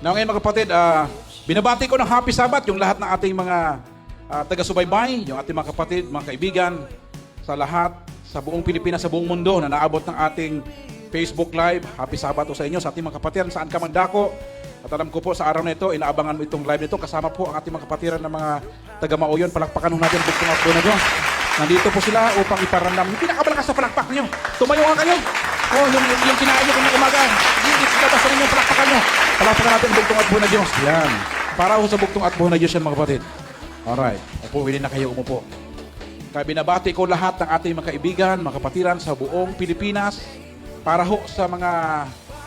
Now ngayon mga kapatid, binabati ko ng Happy Sabbath yung lahat ng ating mga taga-subaybay, yung ating mga kapatid, mga kaibigan, sa lahat, sa buong Pilipinas, sa buong mundo na naabot ng ating Facebook Live. Happy Sabbath sa inyo, sa ating mga kapatiran, saan ka man dako. At alam ko po sa araw na ito, inaabangan mo itong live nito. Kasama po ang ating mga kapatiran ng mga taga-Mauyon. Palakpakan ho natin ang bugtong at buhay na Diyos. Nandito po sila upang iparamdam yung pinakamalakas sa palakpak nyo. Tumayo nga kayo. Yung kinain nyo kung umaga. Hindi basta rin yung palakpakan nyo. Palakpakan natin ang bugtong at buhay na Diyos. Yan. Para ho sa bugtong at buhay na Diyos yan mga kapatid. Alright. Upo, willing na kayo umupo. Kaya binabati ko lahat ng ating mga kaibigan, mga kapatiran sa buong Pilipinas. Para ho sa mga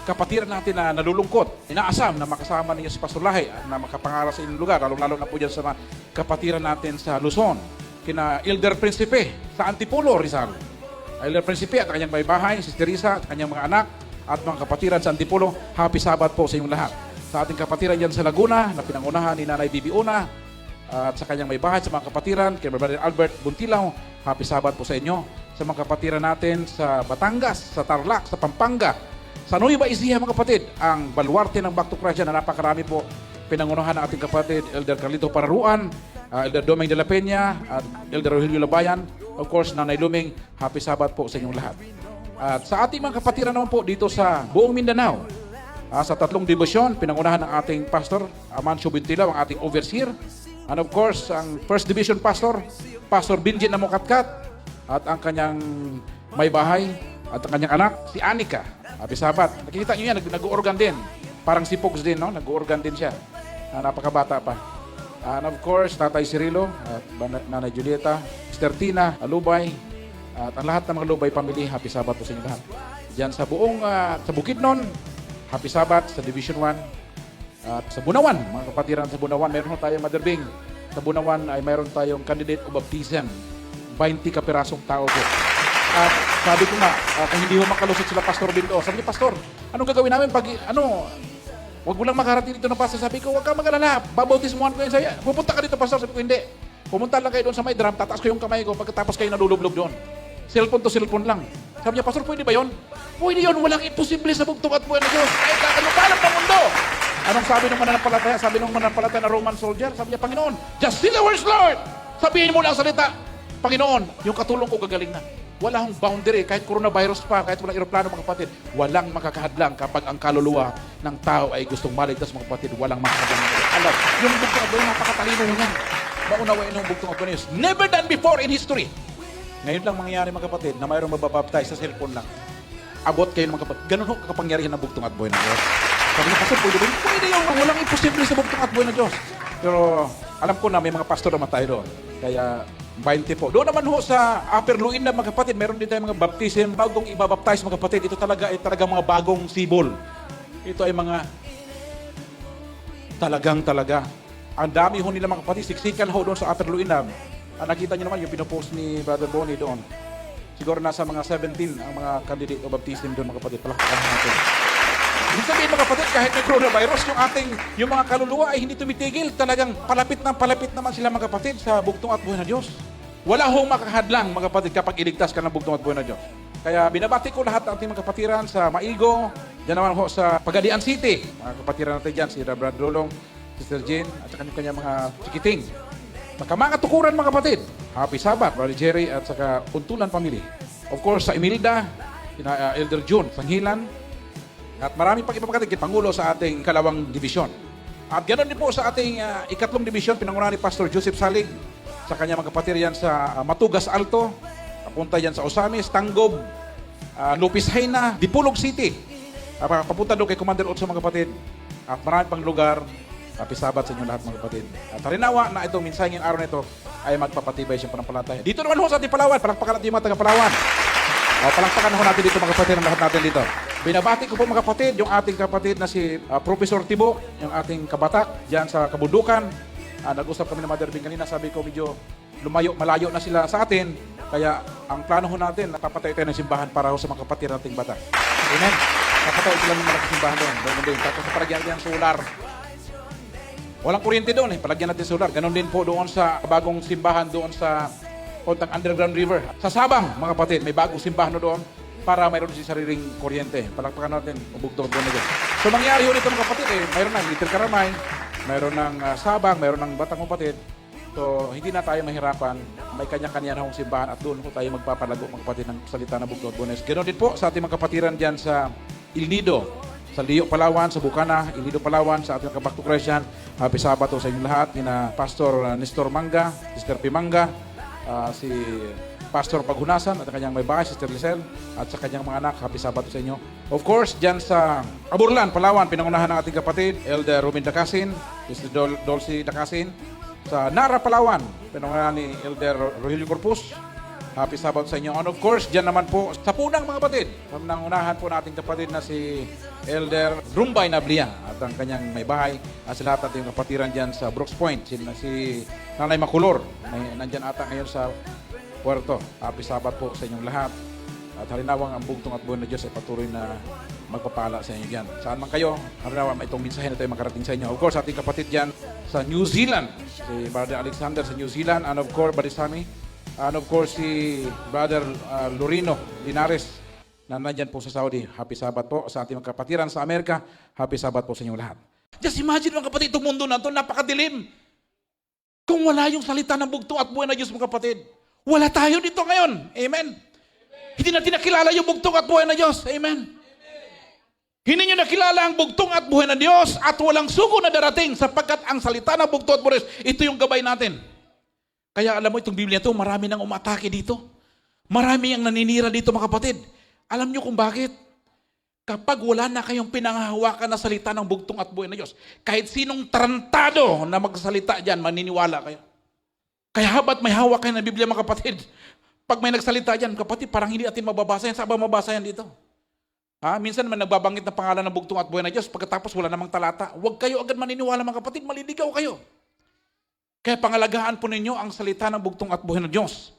kapatiran natin na nalulungkot, inaasam na makasama ninyo sa Pastor Lahi na makapangaral sa inyong lugar, lalo na po dyan sa mga kapatiran natin sa Luzon, kina Elder Principe sa Antipolo, Rizal. Elder Principe at kanyang may bahay, si Teresa at kanyang mga anak at mga kapatiran sa Antipolo, Happy Sabbath po sa inyong lahat. Sa ating kapatiran dyan sa Laguna, na pinangunahan ni Nanay Bibi Una, at sa kanyang may bahay, sa mga kapatiran, kay Brother Albert Buntilaw, Happy Sabbath po sa inyo. Sa mga kapatiran natin sa Batangas, sa Tarlac, sa Pampanga, sa Nueva Ecija mga kapatid, ang baluarte ng Back to Christ na napakarami po pinangunahan ng ating kapatid Elder Carlito Pararuan, Elder Doming de la Peña, at Elder Rogelio Labayan, of course Nanay Luming, Happy Sabbath po sa inyong lahat. At sa ating mga kapatiran naman po dito sa buong Mindanao, sa tatlong dibisyon, pinangunahan ng ating pastor Amancio Bintilaw, ang ating overseer, and of course ang first division pastor, Pastor Benji Namukatkat, at ang kanyang may bahay at ang kanyang anak, si Anika. Happy Sabbath. Nakikita nyo yan, nag-organ din. Parang si Pogs din, no? Nag-organ din siya. Napakabata pa. And of course, Tatay Cirilo, at Nanay Julieta, Sister Tina, Alubay, at ang lahat ng mga Lubay family, Happy Sabbath po sa inyo lahat. Diyan sa buong, sa Bukidnon, Happy Sabbath, sa Division 1, at sa Bunawan, mga kapatiran sa Bunawan, meron tayong Mother Bing. Sa Bunawan ay meron tayong candidate of baptism. 20 kapirasong tao po. At sabi ko nga, kung hindi mo makalusot sila Pastor Bindo, sabi niya, Pastor, anong gagawin namin pag, wag mo lang makarating dito ng Pastor. Sabi ko, wag ka mag-alala, babautismuhan ko yun sa'yo. Pupunta ka dito, Pastor. Sabi ko, hindi. Pumunta lang kayo doon sa may drum, tataas ko yung kamay ko, pagkatapos kayo nalulublog doon. Cellphone to cellphone lang. Sabi niya, Pastor, pwede ba yun? Pwede yun, walang imposible sa bugtong at buhay na Diyos. Kahit kakalupalan ng mundo. Anong sabi ng mananampalataya? Sabi ng mananampalataya na Roman soldier, sabi niya, Panginoon, just say the words, Lord! Sabihin mo lang salita, Panginoon, yung katulong ko gagaling na. Wala hong boundary, kahit coronavirus pa, kahit walang aeroplano mga kapatid, walang makakahadlang kapag ang kaluluwa ng tao ay gustong maligtas mga kapatid, walang makakahadlang. Alam, yung bugtong at buhay, napakatalino yan. Maunawain ng bugtong at buhay. Never done before in history. Ngayon lang mangyayari mga kapatid na mayroong mababaptize sa cellphone lang. Abot kayo mga kapatid. Ganun ho kapangyarihan ng bugtong at buhay ng Diyos. Sabi niya, Pastor, pwede yun. Walang imposible sa bugtong at buhay ng Diyos. Pero alam ko na may mga pastor naman tayo doon. Kaya 20 po. Doon naman ho sa Upper Luin na mga kapatid, meron din tayong mga baptism, bagong ibabaptize mga kapatid. Ito talaga ay talagang mga bagong sibol. Ito ay mga talaga. Ang dami ho nila mga kapatid, siksikan ho doon sa Upper Luin na. Nakita niyo naman yung pinopost ni Brother Bonnie doon. Siguro nasa mga 17 ang mga candidate o baptism doon mga kapatid. Palakpakan natin. Ibig sabihin mga kapatid, kahit may coronavirus, yung mga kaluluwa ay hindi tumitigil. Talagang palapit naman sila mga kapatid sa bugtong at buhay na Diyos. Wala hong makakahadlang mga kapatid kapag iligtas ka ng bugtong at buhay na Diyos. Kaya binabati ko lahat ng ating mga kapatiran sa Maigo, dyan naman ho sa Pagadian City. Mga kapatiran natin dyan, si Brad Dolong, Sister Jean, at saka kanya mga chikiting. Saka mga tukuran mga kapatid, Happy Sabbath, Brother Jerry, at saka Untulan Family. Of course, sa Emilda, Elder June, Sanghilan, at marami pang ipapakatid kay Pangulo sa ating ikalawang divisyon. At ganoon din po sa ating ikatlong divisyon, pinangunahan ni Pastor Joseph Salig, sa kanya mga kapatid yan sa Matugas Alto, papunta yan sa Osamis, Tanggob, Lupis Haina, Dipulog City. Papunta doon kay Commander Otso mga kapatid. At marami pang lugar. Happy Sabbath sa inyo lahat mga kapatid. At harinawa na itong minsaheng araw na ito ay magpapatibay siyang panampalataya. Dito naman ho sa ating Palawan, palakpakan natin yung mga taga-Palawan. Palakpakan ho natin dito mga kapatid, ang lahat natin dito. Binabati ko po mga kapatid, yung ating kapatid na si Professor Tibo, yung ating kabatak, dyan sa Kabundukan. Nag-usap kami ng Mother Bing kanina, sabi ko medyo malayo na sila sa atin. Kaya ang plano ho natin, napapatay tayo ng simbahan para ho sa mga kapatid nating bata. Amen? Napatay sila ng mga simbahan doon. Tapos palagyan natin ang solar. Walang kuryente doon palagyan natin solar. Ganon din po doon sa bagong simbahan doon sa Ontang Underground River. Sa Sabang, mga kapatid, may bagong simbahan doon. para mayroon si sariling kuryente. Palakpakan natin ang bugtong at buhay na Diyos. So mangyari yun ito mga kapatid, mayroon ng Little Karamay, mayroon ng Sabang, mayroon ng Batang Kapatid. So hindi na tayo mahirapan, may kanya-kanya na hong simbahan at doon po tayo magpapalago mga kapatid ng salita ng bugtong at buhay na Diyos. Ganoon din po sa ating mga kapatiran dyan sa Il Nido, sa Liyo, Palawan, sa Bukana, Il Nido, Palawan, sa ating Kabakto Christian. Happy Sabato sa inyong lahat, nina Pastor Nestor Manga, Sister Pimanga, si Pastor Paghunasan at kanyang may bahay, Sister Lisel, at sa kanyang mga anak. Happy Sabato sa inyo. Of course, dyan sa Aburlan, Palawan, pinangunahan ng ating kapatid, Elder Ruben Dakasin, Sister Dulcie Dakasin. Sa Nara, Palawan, pinangunahan ni Elder Rogelio Corpus. Happy Sabato sa inyo. And of course, dyan naman po sa Punang mga kapatid, pinangunahan po nating kapatid na si Elder Rumbay Nablia at ang kanyang may bahay at sa lahat nating kapatiran dyan sa Brooks Point, si Nanay Makulor, nandyan ata ngayon sa Puerto. Happy Sabat po sa inyong lahat. At halinawang ang bugtong at buhay na Diyos ay patuloy na magpapala sa inyo dyan. Saan man kayo, halinawang itong mensahe na tayo makarating sa inyo. Of course, ating kapatid dyan sa New Zealand, si Brother Alexander sa New Zealand, and of course, Barisami, and of course, si Brother Lorino Linares, na nandyan po sa Saudi. Happy Sabat po sa ating mga kapatiran sa Amerika. Happy Sabat po sa inyong lahat. Just imagine mga kapatid, itong mundo na ito, napakadilim. Kung wala yung salita ng bugtong at buhay na Diyos mga kapatid, wala tayo dito ngayon. Amen. Hindi natin nakilala yung bugtong at buhay na Diyos. Amen. Hindi nyo nakilala ang bugtong at buhay na Diyos at walang sugo na darating sapagkat ang salita ng bugtong at buhay, ito yung gabay natin. Kaya alam mo itong Biblia ito, marami nang umatake dito. Marami ang naninira dito mga kapatid. Alam nyo kung bakit? Kapag wala na kayong pinanghahawakan na salita ng bugtong at buhay na Diyos, kahit sinong tarantado na magsalita dyan, maniniwala kayo. Kaya habat may hawak kayo ng Biblia mga kapatid, pag may nagsalita dyan, kapatid, parang hindi natin mababasa yan. Saan ba mabasa yan dito? Minsan man nagbabanggit ng pangalan ng bugtong at buhay na Diyos, pagkatapos wala namang talata. Huwag kayo agad maniniwala mga kapatid, maliligaw kayo. Kaya pangalagaan po ninyo ang salita ng bugtong at buhay na Diyos.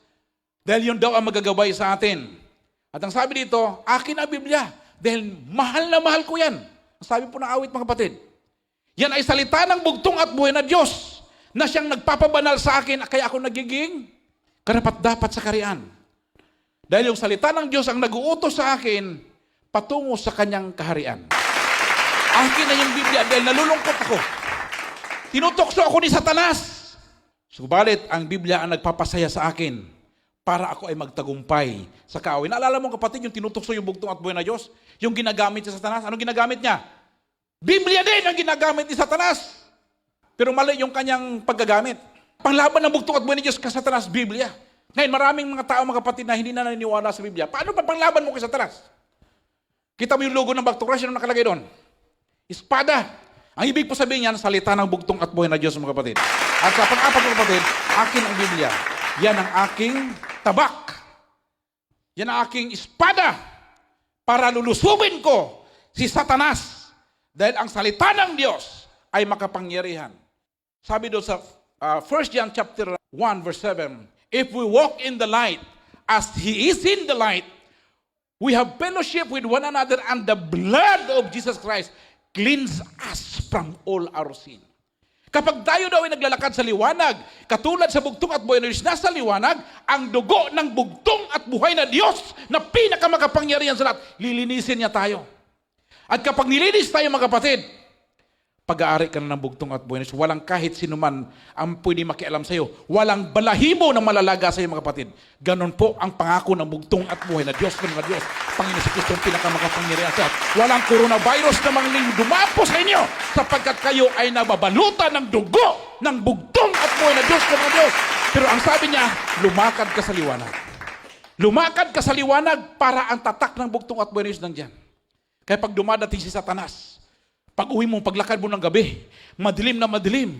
Dahil yun daw ang magagabay sa atin. At ang sabi dito, akin ang Biblia, dahil mahal na mahal ko yan. Ang sabi po ng awit mga kapatid, yan ay salita ng bugtong at buhay na Diyos, na siyang nagpapabanal sa akin, kaya ako nagiging karapat-dapat sa karian. Dahil yung salita ng Diyos ang nag-uutos sa akin patungo sa kanyang kaharian. Akin na yung Biblia dahil nalulungkot ako. Tinutokso ako ni Satanas. Subalit, ang Biblia ang nagpapasaya sa akin para ako ay magtagumpay sa kaaway. Naalala mo kapatid, yung tinutokso yung bugtong at buhay na Diyos, yung ginagamit ni Satanas, anong ginagamit niya? Biblia din ang ginagamit ni Satanas. Pero mali yung kanyang paggagamit. Panglaban ng bugtong at buhay ni Diyos kay Satanas, Biblia. Ngayon, maraming mga tao, mga kapatid na hindi na naniniwala sa Biblia. Paano pa panglaban mo kay Satanas? Kita mo yung logo ng Bakto Christian, ano nakalagay doon? Espada. Ang ibig po sabihin yan, salita ng bugtong at buhay na Diyos, mga kapatid. At sa pang-apat, mga kapatid, akin ang Biblia. Yan ang aking tabak. Yan ang aking espada para lulusubin ko si Satanas. Dahil ang salita ng Diyos ay makapangyarihan. Sabi doon sa 1 John chapter 1 verse 7, if we walk in the light as He is in the light, we have fellowship with one another and the blood of Jesus Christ cleanse us from all our sin. Kapag tayo daw ay naglalakad sa liwanag, katulad sa bugtong at buhay na Diyos nasa liwanag, ang dugo ng bugtong at buhay na Diyos na pinakamakapangyarihan sa lahat, lilinisin niya tayo. At kapag nilinis tayo mga kapatid, pag-aari ka na ng bugtong at buhay na Diyos, walang kahit sino man ang pwede makialam sa iyo. Walang balahibo na malalaga sa iyo mga kapatid. Ganon po ang pangako ng bugtong at buhay na Diyos, mga Diyos. Panginoon sa Kristo ang pinakamakapangyarihan sa lahat. Walang coronavirus na mangling dumapo sa inyo sapagkat kayo ay nababalutan ng dugo ng bugtong at buhay na Diyos, mga Diyos. Pero ang sabi niya, lumakad ka sa liwanag. Lumakad ka sa liwanag para ang tatak ng bugtong at buhay na Diyos nandiyan. Kaya pag dumadating si Satanas, pag uwi mo, paglakad mo ng gabi, madilim na madilim,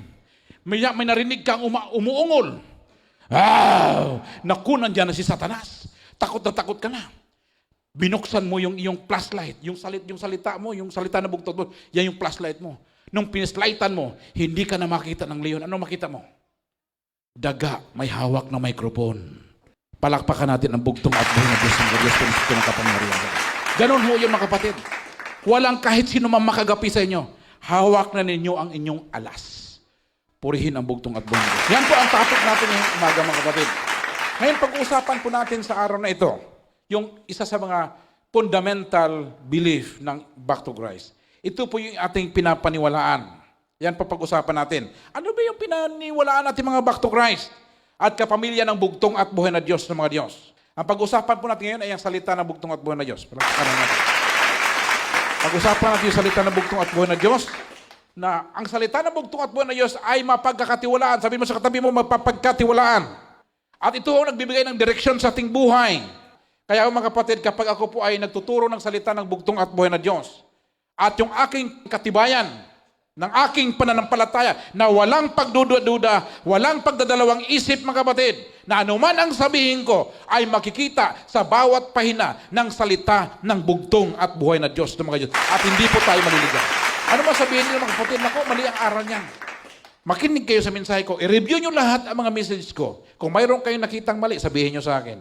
may narinig kang umuungol. Naku, nandiyan na si Satanas. Takot na takot ka na. Binuksan mo yung iyong flashlight, yung salita mo, yung salita na bugtong mo, yan yung flashlight mo. Nung pinislightan mo, hindi ka na makita ng leon. Ano makita mo? Daga, may hawak na microphone. Palakpakan natin ang bugtong at buhay na Diyos ng Diyos kung ng kapangyarihan. Ganon ho yun mga kapatid. Walang kahit sino man makagapi sa inyo. Hawak na ninyo ang inyong alas. Purihin ang bugtong at buhay na Diyos. Yan po ang topic natin ngayong umaga mga kapatid. Ngayon pag-uusapan po natin sa araw na ito, yung isa sa mga fundamental belief ng back to Christ. Ito po yung ating pinapaniwalaan. Yan papag-usapan natin. Ano ba yung pinaniwalaan natin mga back to Christ? At kapamilya ng bugtong at buhay na Diyos ng mga Diyos. Ang pag-usapan po natin ngayon ay ang salita ng bugtong at buhay na Diyos. Palakpakan natin. Pag-usapan natin yung salita ng bugtong at buhay na Diyos, na ang salita ng bugtong at buhay na Diyos ay mapagkakatiwalaan. Sabi mo sa katabi mo, mapapagkatiwalaan. At ito ang nagbibigay ng direksyon sa ating buhay. Kaya mga kapatid, kapag ako po ay nagtuturo ng salita ng bugtong at buhay na Diyos, at yung aking katibayan, ng aking pananampalataya, na walang pagdududa, walang pagdadalawang isip mga kapatid, na anuman ang sabihin ko, ay makikita sa bawat pahina ng salita ng bugtong at buhay na Diyos ng mga Diyos. At hindi po tayo maliligaw. Ano ba sabihin niyo mga kapatid? Naku, mali ang aral niyan. Makinig kayo sa mensahe ko. I-review niyo lahat ang mga message ko. Kung mayroon kayong nakitang mali, sabihin niyo sa akin.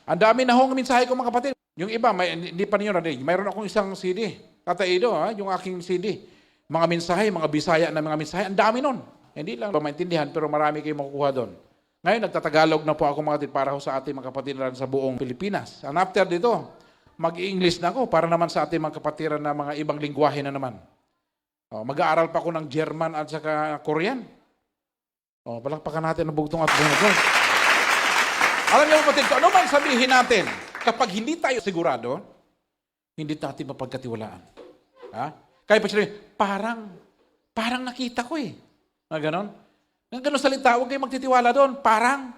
Ang dami na hong mensahe ko mga kapatid. Yung iba, hindi pa niyo narinig. Mayroon akong isang CD. Tataido, yung aking CD. Mga mensahe, mga Bisaya na mga mensahe. Ang dami nun. Hindi lang maintindihan, pero marami kayong makukuha doon. Ngayon, nagtatagalog na po ako mga kapatid para sa ating mga kapatid na sa buong Pilipinas. And after dito, mag-i-English na ako para naman sa ating mga kapatiran na mga ibang lingwahe na naman. Mag-aaral pa ako ng German at saka Korean. Palakpakan natin ang bugtong at buhay na Diyos. Alam niyo kapatid, ano man sabihin natin, kapag hindi tayo sigurado, hindi natin mapagkatiwalaan. Ha? Kaya pa siya, parang nakita ko eh. Na ganon? Ng ganon salita, huwag kayo magtitiwala doon. Parang,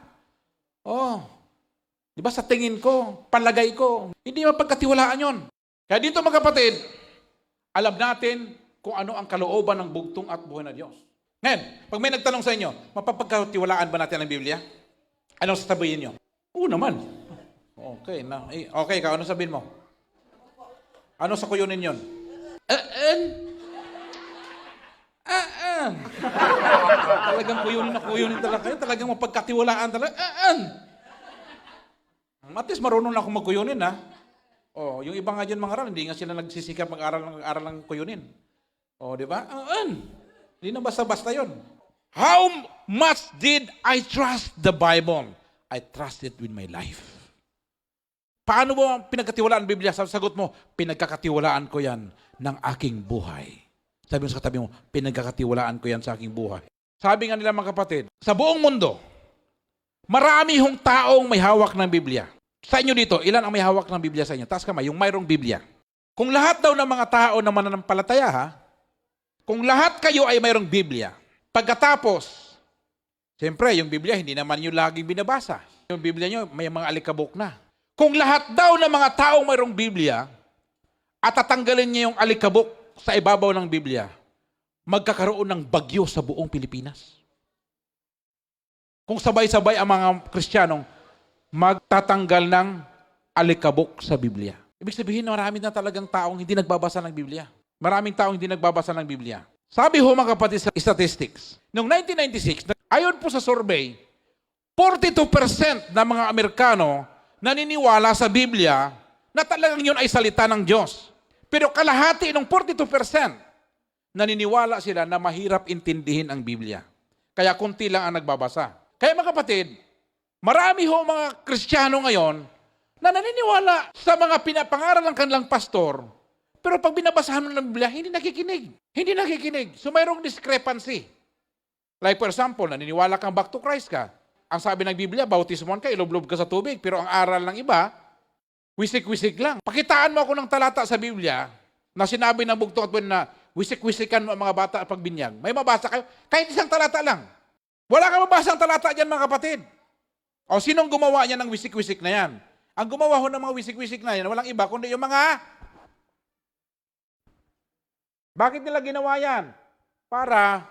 di ba sa tingin ko, palagay ko, hindi mapagkatiwalaan yon. Kaya dito mga kapatid, alam natin kung ano ang kalooban ng bugtong at buhay na Diyos. Ngayon, pag may nagtanong sa inyo, mapapagkatiwalaan ba natin ang Biblia? Anong sasabihin nyo? Oo naman. Okay, okay, ikaw, ano sabihin mo? Ano sa kuyunin yun? Talagang kuyunin talaga kayo. Talagang mapagkatiwalaan talaga. At least marunong na akong magkuyunin, ha? Yung iba nga dyan mga aral, hindi nga sila nagsisikap mag-aral ng kuyunin. Di ba? Hindi na basta-basta yun. How much did I trust the Bible? I trust it with my life. Paano mo pinagkatiwalaan ang Biblia? Sagot mo, pinagkakatiwalaan ko yan ng aking buhay. Sabi mo sa katabi mo, pinagkakatiwalaan ko yan sa aking buhay. Sabi nga nila mga kapatid, sa buong mundo, marami hong taong may hawak ng Biblia. Sa inyo dito, ilan ang may hawak ng Biblia sa inyo? Taas kamay, yung mayroong Biblia. Kung lahat daw ng mga tao na mananampalataya, kung lahat kayo ay mayroong Biblia, pagkatapos, siyempre, yung Biblia, hindi naman yung laging binabasa. Yung Biblia nyo, may mga alikabok na. Kung lahat daw ng mga taong mayroong Biblia, at tatanggalin niya yung alikabok sa ibabaw ng Biblia, magkakaroon ng bagyo sa buong Pilipinas. Kung sabay-sabay ang mga Kristiyanong magtatanggal ng alikabok sa Biblia. Ibig sabihin, marami na talagang taong hindi nagbabasa ng Biblia. Maraming taong hindi nagbabasa ng Biblia. Sabi ho mga kapatid sa statistics, noong 1996, ayon po sa survey, 42% ng mga Amerikano naniniwala sa Biblia na talagang yun ay salita ng Diyos. Pero kalahati ng 42% naniniwala sila na mahirap intindihin ang Biblia. Kaya kunti lang ang nagbabasa. Kaya mga kapatid, marami ho mga Kristiyano ngayon na naniniwala sa mga pinapangaral ng kanilang pastor, pero pag binabasahan mo ng Biblia, hindi nakikinig. Hindi nakikinig. So mayroong discrepancy. Like for example, naniniwala kang back to Christ ka. Ang sabi ng Biblia, bautismoan ka, ilublob ka sa tubig. Pero ang aral ng iba, wisik-wisik lang. Pakitaan mo ako ng talata sa Biblia na sinabi ng bugtong at buwan na wisik-wisikan mo ang mga bata at pagbinyag. May mabasa kayo? Kahit isang talata lang. Wala kang mabasang talata dyan mga kapatid. O sinong gumawa niya ng wisik-wisik na yan? Ang gumawa ho ng mga wisik-wisik na yan, walang iba kundi yung mga... Bakit nila ginawa yan? Para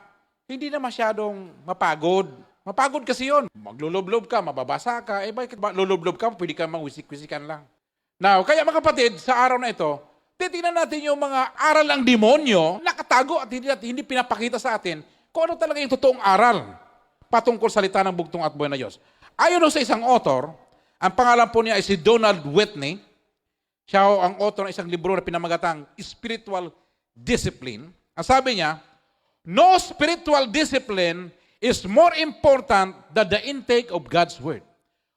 hindi na masyadong mapagod. Mapagod kasi yun. Maglulublob ka, mababasa ka. Bakit lulublob ka? Pwede ka mang-wisik-wisikan lang. Now, kaya mga kapatid, sa araw na ito, titingnan natin yung mga aral ng demonyo, nakatago at hindi pinapakita sa atin kung ano talaga yung totoong aral patungkol salita ng bugtong at buhay na Diyos. Ayon sa isang author, ang pangalan po niya ay si Donald Whitney. Siya ang author ng isang libro na pinamagatang Spiritual Discipline. Ang sabi niya, no spiritual discipline is more important than the intake of God's Word.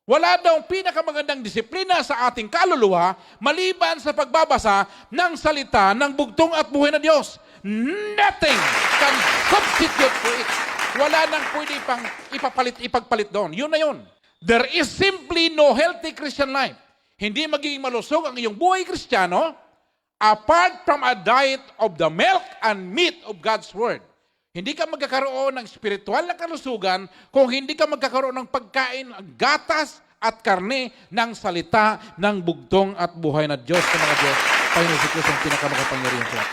Wala daw pinakamagandang disiplina sa ating kaluluwa maliban sa pagbabasa ng salita ng bugtong at buhay na Diyos. Nothing can substitute for it. Wala nang pwede pang ipagpalit doon. Yun na yun. There is simply no healthy Christian life. Hindi magiging malusog ang iyong buhay Kristiyano apart from a diet of the milk and meat of God's Word. Hindi ka magkakaroon ng spiritual na kalusugan kung hindi ka magkakaroon ng pagkain, gatas at karne ng salita ng bugtong at buhay na Diyos sa mga Diyos. Panginoon si Kristo ang pinakamakapangyarihan sa lahat.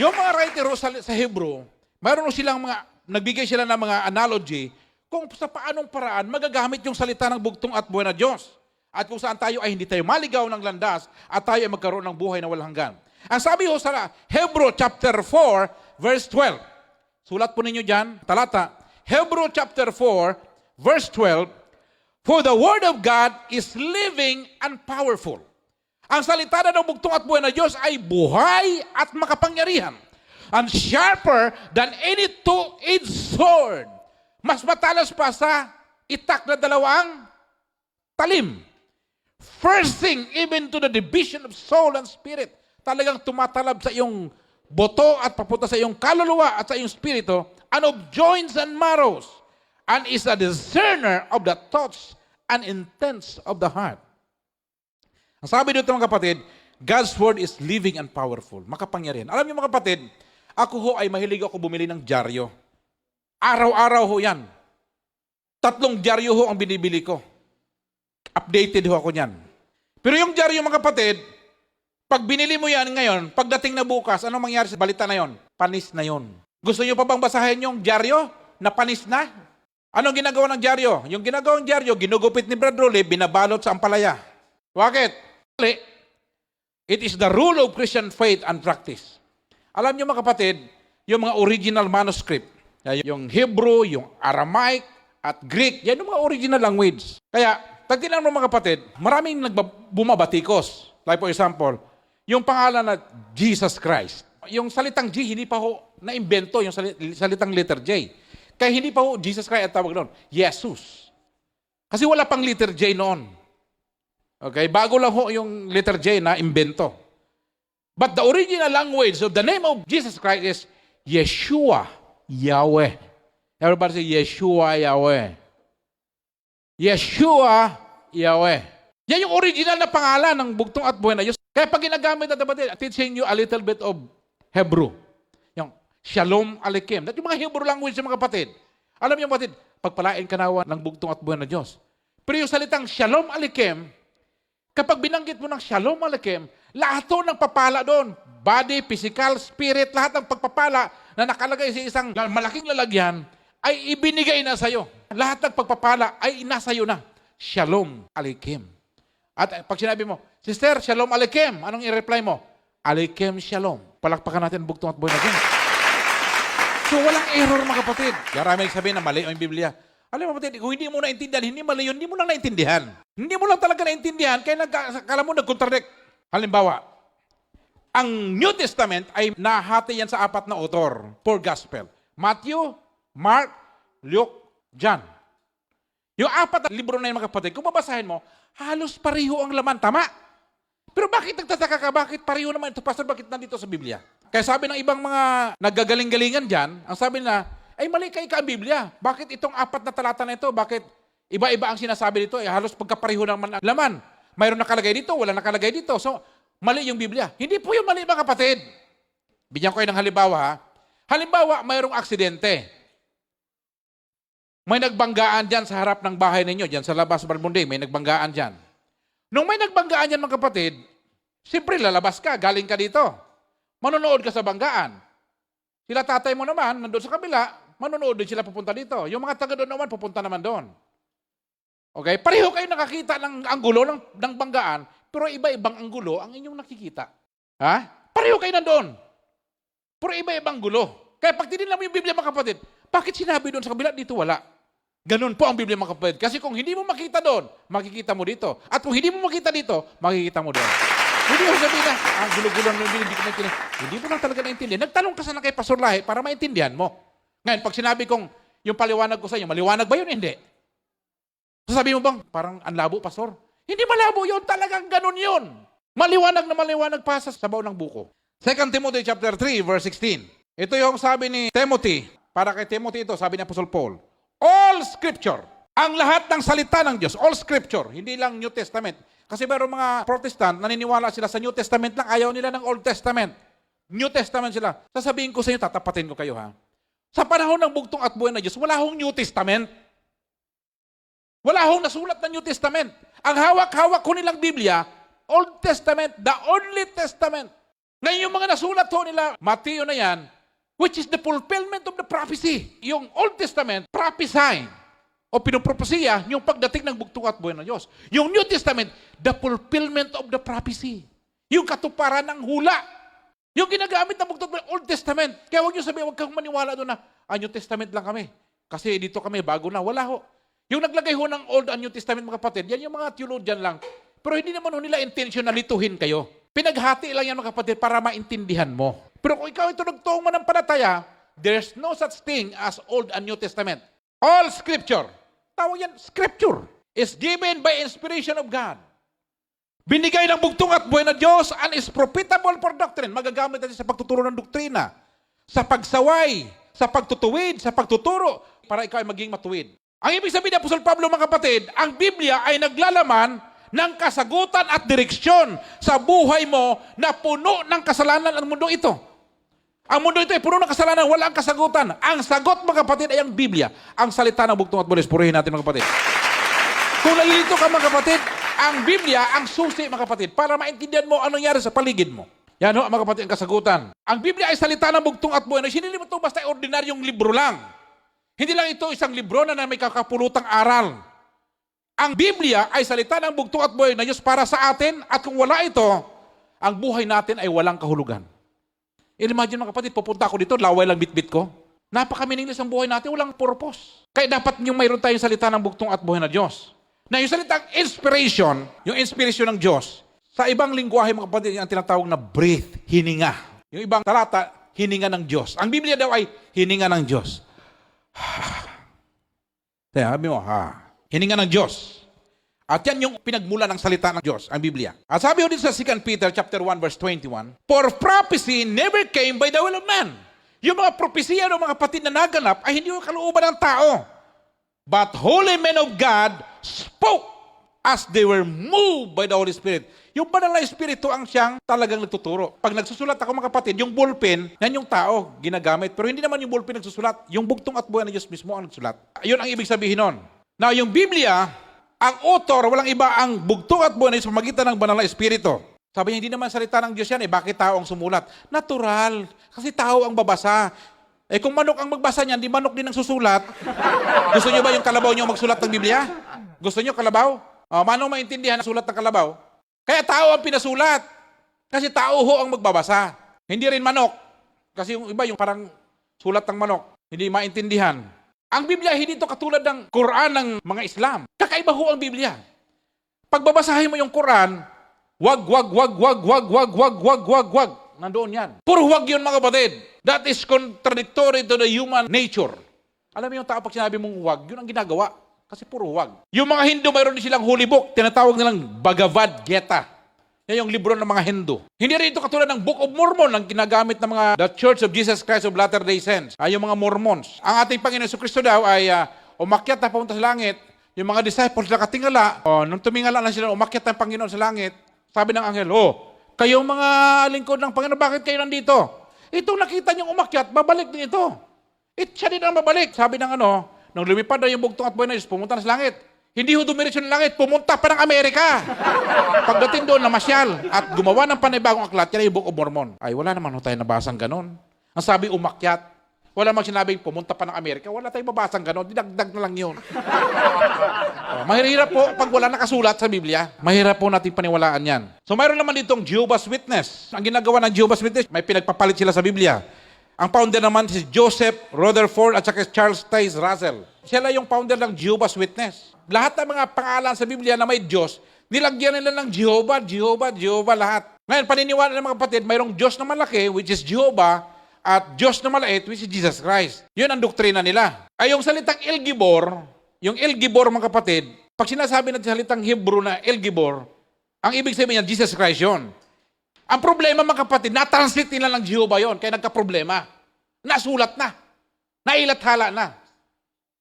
Yung mga writer sa Hebrew, mayroon silang nagbigay sila ng mga analogy kung sa paanong paraan magagamit yung salita ng bugtong at buhay na Diyos. At kung saan tayo ay hindi tayo maligaw ng landas at tayo ay magkaroon ng buhay na walang hanggan. Ang sabi ho sa Hebrew chapter 4, verse 12. Sulat po ninyo dyan, talata. Hebrew chapter 4, verse 12. For the word of God is living and powerful. Ang salita na ng bugtong at buhay na Diyos ay buhay at makapangyarihan. And sharper than any two-edged sword. Mas matalas pa sa itak na dalawang talim. Piercing even to the division of soul and spirit. Talagang tumatalab sa iyong boto at papunta sa iyong kaluluwa at sa iyong spirito, and of joints and marrows, and is a discerner of the thoughts and intents of the heart. Ang sabi dito mga kapatid, God's word is living and powerful. Makapangyarihan. Alam niyo mga kapatid, ako ho ay mahilig ako bumili ng dyaryo. Araw-araw ho yan. 3 dyaryo ho ang binibili ko. Updated ho ako niyan. Pero yung dyaryo mga kapatid, pag binili mo yan ngayon, pagdating na bukas, anong mangyari sa balita na yon? Panis na yon. Gusto nyo pa bang basahin yung dyaryo na panis na? Anong ginagawa ng dyaryo? Yung ginagawang dyaryo, ginugupit ni Brad Rolly, binabalot sa ampalaya. Bakit? It is the rule of Christian faith and practice. Alam nyo mga kapatid, yung mga original manuscript, yung Hebrew, yung Aramaic, at Greek, yan yung mga original language. Kaya, tagtinan mo mga kapatid, maraming bumabatikos. Like for example, yung pangalan na Jesus Christ. Yung salitang G, hindi pa ho na-invento yung salitang letter J. Kaya hindi pa ho Jesus Christ at tawag noon. Jesus. Kasi wala pang letter J noon. Okay? Bago lang ho yung letter J na invento. But the original language of the name of Jesus Christ is Yeshua Yahweh. Everybody say Yeshua Yahweh. Yeshua Yahweh. Yan yung original na pangalan ng bugtong at buhay na Diyos. Kaya pag ginagamit na dapat, teaching you a little bit of Hebrew. Yung Shalom Aleichem. That yung mga Hebrew language ng mga kapatid. Alam niyo mga kapatid, pagpalain ka nawa ng bugtong at buhay na Diyos. Pero yung salitang Shalom Aleichem, kapag binanggit mo ng Shalom Aleichem, lahat ng papala doon, body, physical, spirit, lahat ng pagpapala na nakalagay sa isang malaking lalagyan, ay ibinigay na sa'yo. Lahat ng pagpapala ay nasa iyo na. Shalom Aleichem. At pag sinabi mo, Sister, Shalom Aleichem, anong i-reply mo? Aleichem Shalom. Palakpakan natin ang bugtong at buhay na Diyos. So walang error mga kapatid. Maraming sabihin na mali ang Biblia. Alam mo kapatid, kung hindi mo naintindihan, hindi mali yun, hindi mo lang naintindihan. Hindi mo lang talaga naintindihan, kaya kala mo nag-contradict. Halimbawa, ang New Testament ay nahati yan sa 4 na author, 4 gospel. Matthew, Mark, Luke, John. Yung 4 na libro na yun mga kapatid, kung babasahin mo, halos pareho ang laman, tama? Pero bakit nagtataka ka? Bakit pareho naman ito, Pastor? Bakit nandito sa Biblia? Kaya sabi ng ibang mga naggagaling-galingan dyan, ang sabi na, ay mali kayo ka ang Biblia. Bakit itong 4 na talata na ito? Bakit iba-iba ang sinasabi dito? Halos pagkapareho naman ang laman. Mayroon nakalagay dito, wala nakalagay dito. So, mali yung Biblia. Hindi po yung mali mga kapatid. Bigyan ko kayo ng halimbawa ha. Halimbawa, mayroong aksidente. May nagbanggaan dyan sa harap ng bahay ninyo, dyan sa labas, Balbunday, may nagbanggaan dyan. Nung may nagbanggaan dyan mga kapatid, siyempre lalabas ka, galing ka dito. Manonood ka sa banggaan. Sila tatay mo naman, nandun sa kabila, manonood din sila pupunta dito. Yung mga taga doon naman, pupunta naman doon. Okay? Pareho kayo nakakita ng anggulo ng banggaan, pero iba-ibang anggulo ang inyong nakikita. Ha? Pareho kayo nandoon. Pero iba-ibang gulo. Kaya pag tinignan mo yung Biblia mga kapatid, bakit sinabi doon sa kabila, dito wala? Ganun po ang Biblia mga kapatid. Kasi kung hindi mo makita doon, makikita mo dito. At kung hindi mo makita dito, makikita mo doon. Hindi mo sabihin na, gulo-gulo ng Biblia, hindi ko maintindihan. Hindi mo lang talaga naintindihan. Nagtanong ka sana kay Pastor Lahi para maintindihan mo. Ngayon, pag sinabi kong yung paliwanag ko sa inyo, maliwanag ba yun? Hindi. Sasabihin mo bang, parang ang labo, pastor? Hindi malabo yun, talagang ganun yun. Maliwanag na maliwanag pa sa sabaw ng buko. 2 Timothy chapter 3, verse 16. Ito yung sabi ni Timothy, para kay Timothy ito, sabi ni Apostle Paul, all scripture, ang lahat ng salita ng Diyos, all scripture, hindi lang New Testament. Kasi meron mga Protestant, naniniwala sila sa New Testament lang, ayaw nila ng Old Testament. New Testament sila. Sasabihin ko sa inyo, tatapatin ko kayo ha. Sa panahon ng bugtong at buhay na Diyos, wala hong New Testament. Wala hong nasulat na New Testament. Ang hawak-hawak ko nilang Biblia, Old Testament, the only testament. Ngayon yung mga nasulat ho nila, Mateo na yan, which is the fulfillment of the prophecy. Yung Old Testament, prophesying o pinupropesiya yung pagdating ng bugtong at buhay ng Diyos. Yung New Testament, the fulfillment of the prophecy. Yung katuparan ng hula. Yung ginagamit ng bugtong at Old Testament. Kaya huwag nyo sabihin, huwag kang maniwala doon na, New Testament lang kami. Kasi dito kami, bago na. Wala ho. Yung naglagay ho ng Old and New Testament, mga kapatid, yan yung mga theologian lang. Pero hindi naman ho nila intentional lituhin kayo. Pinaghati lang yan, mga kapatid, para maintindihan mo. Pero kung ikaw ito nagtuong mananampalataya, there's no such thing as Old and New Testament. All Scripture, tawag yan, Scripture, is given by inspiration of God. Binigay ng bugtong at buhay na Diyos and is profitable for doctrine. Magagamit natin sa pagtuturo ng doktrina, sa pagsaway, sa pagtutuwid, sa pagtuturo, para ikaw ay maging matuwid. Ang ibig sabihin ni Apostol Pablo, mga kapatid, ang Biblia ay naglalaman ng kasagutan at direksyon sa buhay mo na puno ng kasalanan ang mundo ito. Ang mundo ito ay puno ng kasalanan, wala ang kasagutan. Ang sagot, mga kapatid, ay ang Biblia. Ang salita ng bugtong at buhay. Purihin natin, mga kapatid. Kung nalilito ka, mga kapatid, ang Biblia, ang susi, mga kapatid, para maintindihan mo anong nangyari sa paligid mo. Yan ho, mga kapatid, ang kasagutan. Ang Biblia ay salita ng bugtong at buhay. Hindi mo ito basta ordinaryong libro lang. Hindi lang ito isang libro na may kakapulutang aral. Ang Biblia ay salita ng bugtong at buhay na Diyos para sa atin, at kung wala ito, ang buhay natin ay walang kahulugan. Imagine, mga kapatid, pupunta ako dito, laway lang bitbit ko. Napaka-meaningless ang buhay natin, walang purpose. Kaya dapat yung mayroon tayong salita ng bugtong at buhay na Diyos. Na yung salitang inspiration, yung inspiration ng Diyos, sa ibang lingwahe, mga kapatid, yung tinatawag na breath, hininga. Yung ibang talata, hininga ng Diyos. Ang Biblia daw ay hininga ng Diyos. Sabi mo, hininga ng Diyos. At yan yung pinagmula ng salita ng Diyos, ang Biblia. At sabi ko dito sa 2 Peter chapter 1 verse 21, for prophecy never came by the will of man. Yung mga propesiya ng mga kapatid na naganap ay hindi yung kalooban ng tao. But holy men of God spoke as they were moved by the Holy Spirit. Yung banal na Espiritu ang siyang talagang nagtuturo. Pag nagsusulat ako, mga kapatid, yung ballpen, yan yung tao ginagamit. Pero hindi naman yung ballpen nagsusulat. Yung bugtong at buhay na Diyos mismo ang nagsulat. Yun ang ibig sabihin nun. Now, yung Biblia, ang author, walang iba ang bugtong at buhay na Diyos sa magitan ng banal na Espiritu. Sabi niya, hindi naman salita ng Diyos yan, bakit tao ang sumulat? Natural, kasi tao ang babasa. Kung manok ang magbasa niyan, di manok din ang susulat. Gusto niyo ba yung kalabaw niyo magsulat ng Biblia? Gusto niyo kalabaw? Manong maintindihan ang sulat ng kalabaw? Kaya tao ang pinasulat. Kasi tao ho ang magbabasa. Hindi rin manok. Kasi yung iba, yung parang sulat ng manok, hindi maintindihan. Ang Biblia, hindi ito katulad ng Quran ng mga Islam. Kakaiba ho ang Biblia. Pag babasahin mo yung Quran, wag. Nandoon yan. Puro wag yun, mga kapatid. That is contradictory to the human nature. Alam mo yung tao, pag sinabi mong wag, yun ang ginagawa. Kasi puro wag. Yung mga Hindu, mayroon din silang holy book. Tinatawag nilang Bhagavad Gita. Yan yung libro ng mga Hindu. Hindi rin ito katulad ng Book of Mormon ang ginagamit ng mga The Church of Jesus Christ of Latter-day Saints. Yung mga Mormons. Ang ating Panginoon Kristo daw ay umakyat na papunta sa langit. Yung mga disciples nakatingala. Nung tumingala na sila, umakyat ng Panginoon sa langit. Sabi ng anghel, kayong mga lingkod ng Panginoon, bakit kayo nandito? Itong nakita niyong umakyat, babalik din ito. Siya din ang babalik. Sabi ng nung lumipad na yung bugtong at buhay na Diyos, pumunta na sa langit. Hindi ho dumiretso ng langit, pumunta pa ng Amerika. Pagdating doon, namasyal at gumawa ng panibagong aklat, yan yung Book of Mormon. Ay, wala naman ho tayo nabasang ganon. Ang sabi, umakyat. Wala mang sinabing pumunta pa ng Amerika, wala tayong mabasang ganon, dinagdag na lang yun. Mahirap po pag wala nakasulat sa Biblia. Mahirap po natin paniwalaan yan. So mayroon naman ditong Jehovah's Witness. Ang ginagawa ng Jehovah's Witness, may pinagpapalit sila sa Biblia. Ang founder naman si Joseph Rutherford at saka Charles Taze Russell. Sila yung founder ng Jehovah's Witness. Lahat ng mga pangalan sa Biblia na may Diyos, nilagyan nila ng Jehovah, lahat. Ngayon, paniniwala ng mga kapatid, mayroong Diyos na malaki, which is Jehovah, at Diyos na maliit, which is Jesus Christ. Yun ang doktrina nila. Ay yung salitang El Gibor, yung El Gibor, mga kapatid, Pag sinasabi ng salitang Hebrew na El Gibor, ang ibig sabihin niya, Jesus Christ yun. Ang problema, mga kapatid, na-translate nila ng Jehovah yon, kaya nagka-problema. Nasulat na. Nailathala na.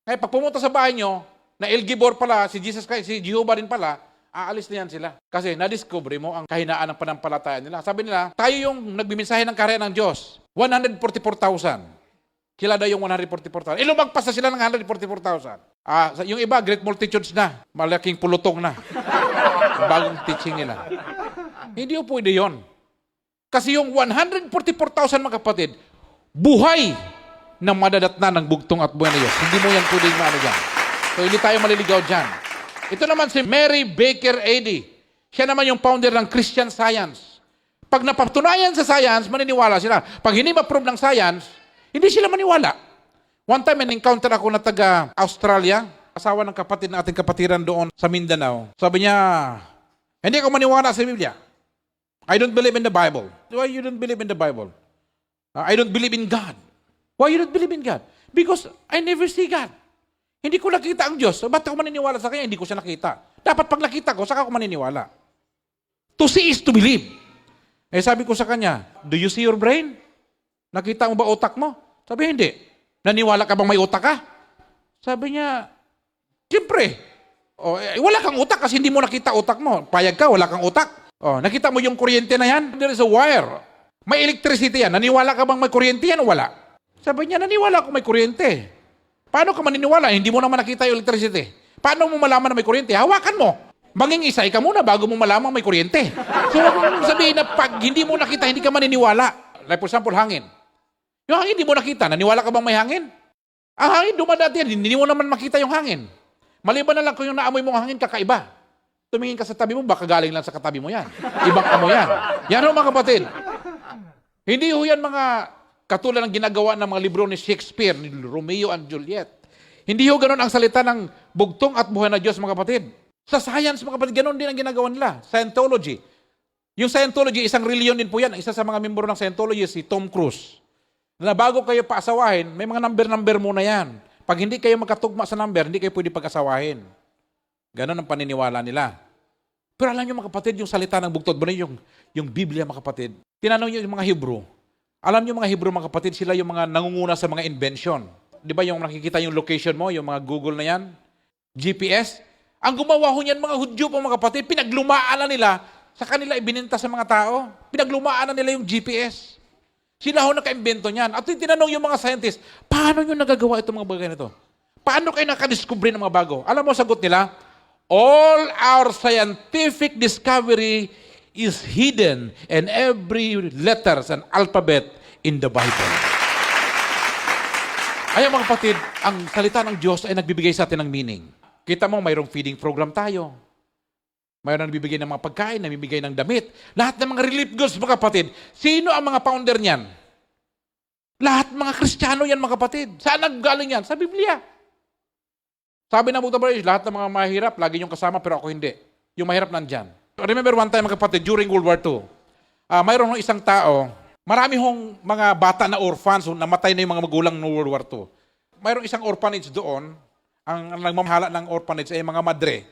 Kaya pag pumunta sa bahay nyo, na El Gibor pala, si Jesus Christ, si Jehovah rin pala, aalis na yan sila. Kasi na-discover mo ang kahinaan ng panampalataya nila. Sabi nila, tayo yung nagbimensahe ng karya ng Diyos. 144,000. Sila daw yung 144,000. Lumagpas na sila ng 144,000. Yung iba, great multitudes na. Malaking pulutong na. Bagong teaching nila. Hindi po pwede yun. Kasi yung 144,000 mga kapatid, buhay na madadatna ng bugtong at buhay na Diyos. Hindi mo yan pwedeng maano dyan. So hindi tayo maliligaw dyan. Ito naman si Mary Baker Eddy. Siya naman yung founder ng Christian Science. Pag napatunayan sa science, maniniwala sila. Pag hindi ma-prove ng science, hindi sila maniwala. One time, encounter ako na taga-Australia, asawa ng kapatid na ating kapatiran doon sa Mindanao. Sabi niya, hindi ako maniwala sa Biblia. I don't believe in the Bible. Why you don't believe in the Bible? I don't believe in God. Why you don't believe in God? Because I never see God. Hindi ko nakita ang Diyos. So, ba't ako maniniwala sa Kanya? Hindi ko siya nakita. Dapat pag nakita ko, saka ako maniniwala. To see is to believe. Eh sabi ko sa kanya, do you see your brain? Nakita mo ba utak mo? Sabi, hindi. Naniwala ka bang may utak ka? Sabi niya, siyempre. Wala kang utak kasi hindi mo nakita utak mo. Payag ka, wala kang utak. Nakita mo yung kuryente na yan? There is a wire. May electricity yan. Naniwala ka bang may kuryente yan o wala? Sabi niya, naniwala ako may kuryente. Paano ka maniniwala? Hindi mo naman nakita yung electricity. Paano mo malaman na may kuryente? Hawakan mo. Mangingisay ka muna bago mo malaman may kuryente. So, sabihin na pag hindi mo nakita, hindi ka maniniwala. Like for example, hangin. Yung hangin, hindi mo nakita. Naniwala ka bang may hangin? Ang hangin, dumadati yan. Hindi mo naman makita yung hangin. Maliban na lang kung yung naamoy mong hangin, kakaiba. Tumingin ka sa tabi mo, baka galing lang sa katabi mo yan. Ibang amoy yan. Yan ho, mga kapatid. Hindi ho yan mga katulad ng ginagawa ng mga libro ni Shakespeare, ni Romeo and Juliet. Hindi ho ganun ang salita ng bugtong at buhay na Diyos, mga kapatid. Sa science, mga kapatid, ganun din ang ginagawa nila. Scientology. Yung Scientology, isang religion din po yan. Isa sa mga membro ng Scientology, si Tom Cruise. Na bago kayo paasawahin, may mga number muna yan. Pag hindi kayo magkatugma sa number, hindi kayo pwede pag-asawahin. Ganon ang paniniwala nila. Pero alam niyo mga kapatid, yung salita ng bugtod, yung Biblia mga kapatid, tinanong niyo yung mga Hebrew. Alam niyo mga Hebrew mga kapatid, sila yung mga nangunguna sa mga invention. Di ba yung nakikita yung location mo, yung mga Google na yan? GPS? Ang gumawa ho niyan mga Hudyo po mga kapatid, pinaglumaan na nila, sa kanila ibininta sa mga tao. Pinaglumaan na nila yung GPS. Sila ho naka-imbento niyan. At tinanong yung mga scientists, paano nyo nagagawa itong mga bagay na ito? Paano kayo nakadiscover ng mga bago? Alam mo, sagot nila, all our scientific discovery is hidden in every letters and alphabet in the Bible. Ayaw mga kapatid, ang salita ng Diyos ay nagbibigay sa atin ng meaning. Kita mo, mayroong feeding program tayo. Mayroon nagbibigay ng mga pagkain, namibigay ng damit. Lahat ng mga relief goods, mga kapatid. Sino ang mga founder niyan? Lahat mga Kristiyano yan, mga kapatid. Saan naggaling yan? Sa Biblia. Sabi ng Buddha Brothers, lahat ng mga mahirap, lagi yung kasama, pero ako hindi. Yung mahirap nandyan. Remember one time, mga kapatid, during World War II, mayroon isang tao, marami hong mga bata na orphans, namatay na yung mga magulang ng World War II. Mayroong isang orphanage doon, ang nagmamahala ng orphanage ay mga madre.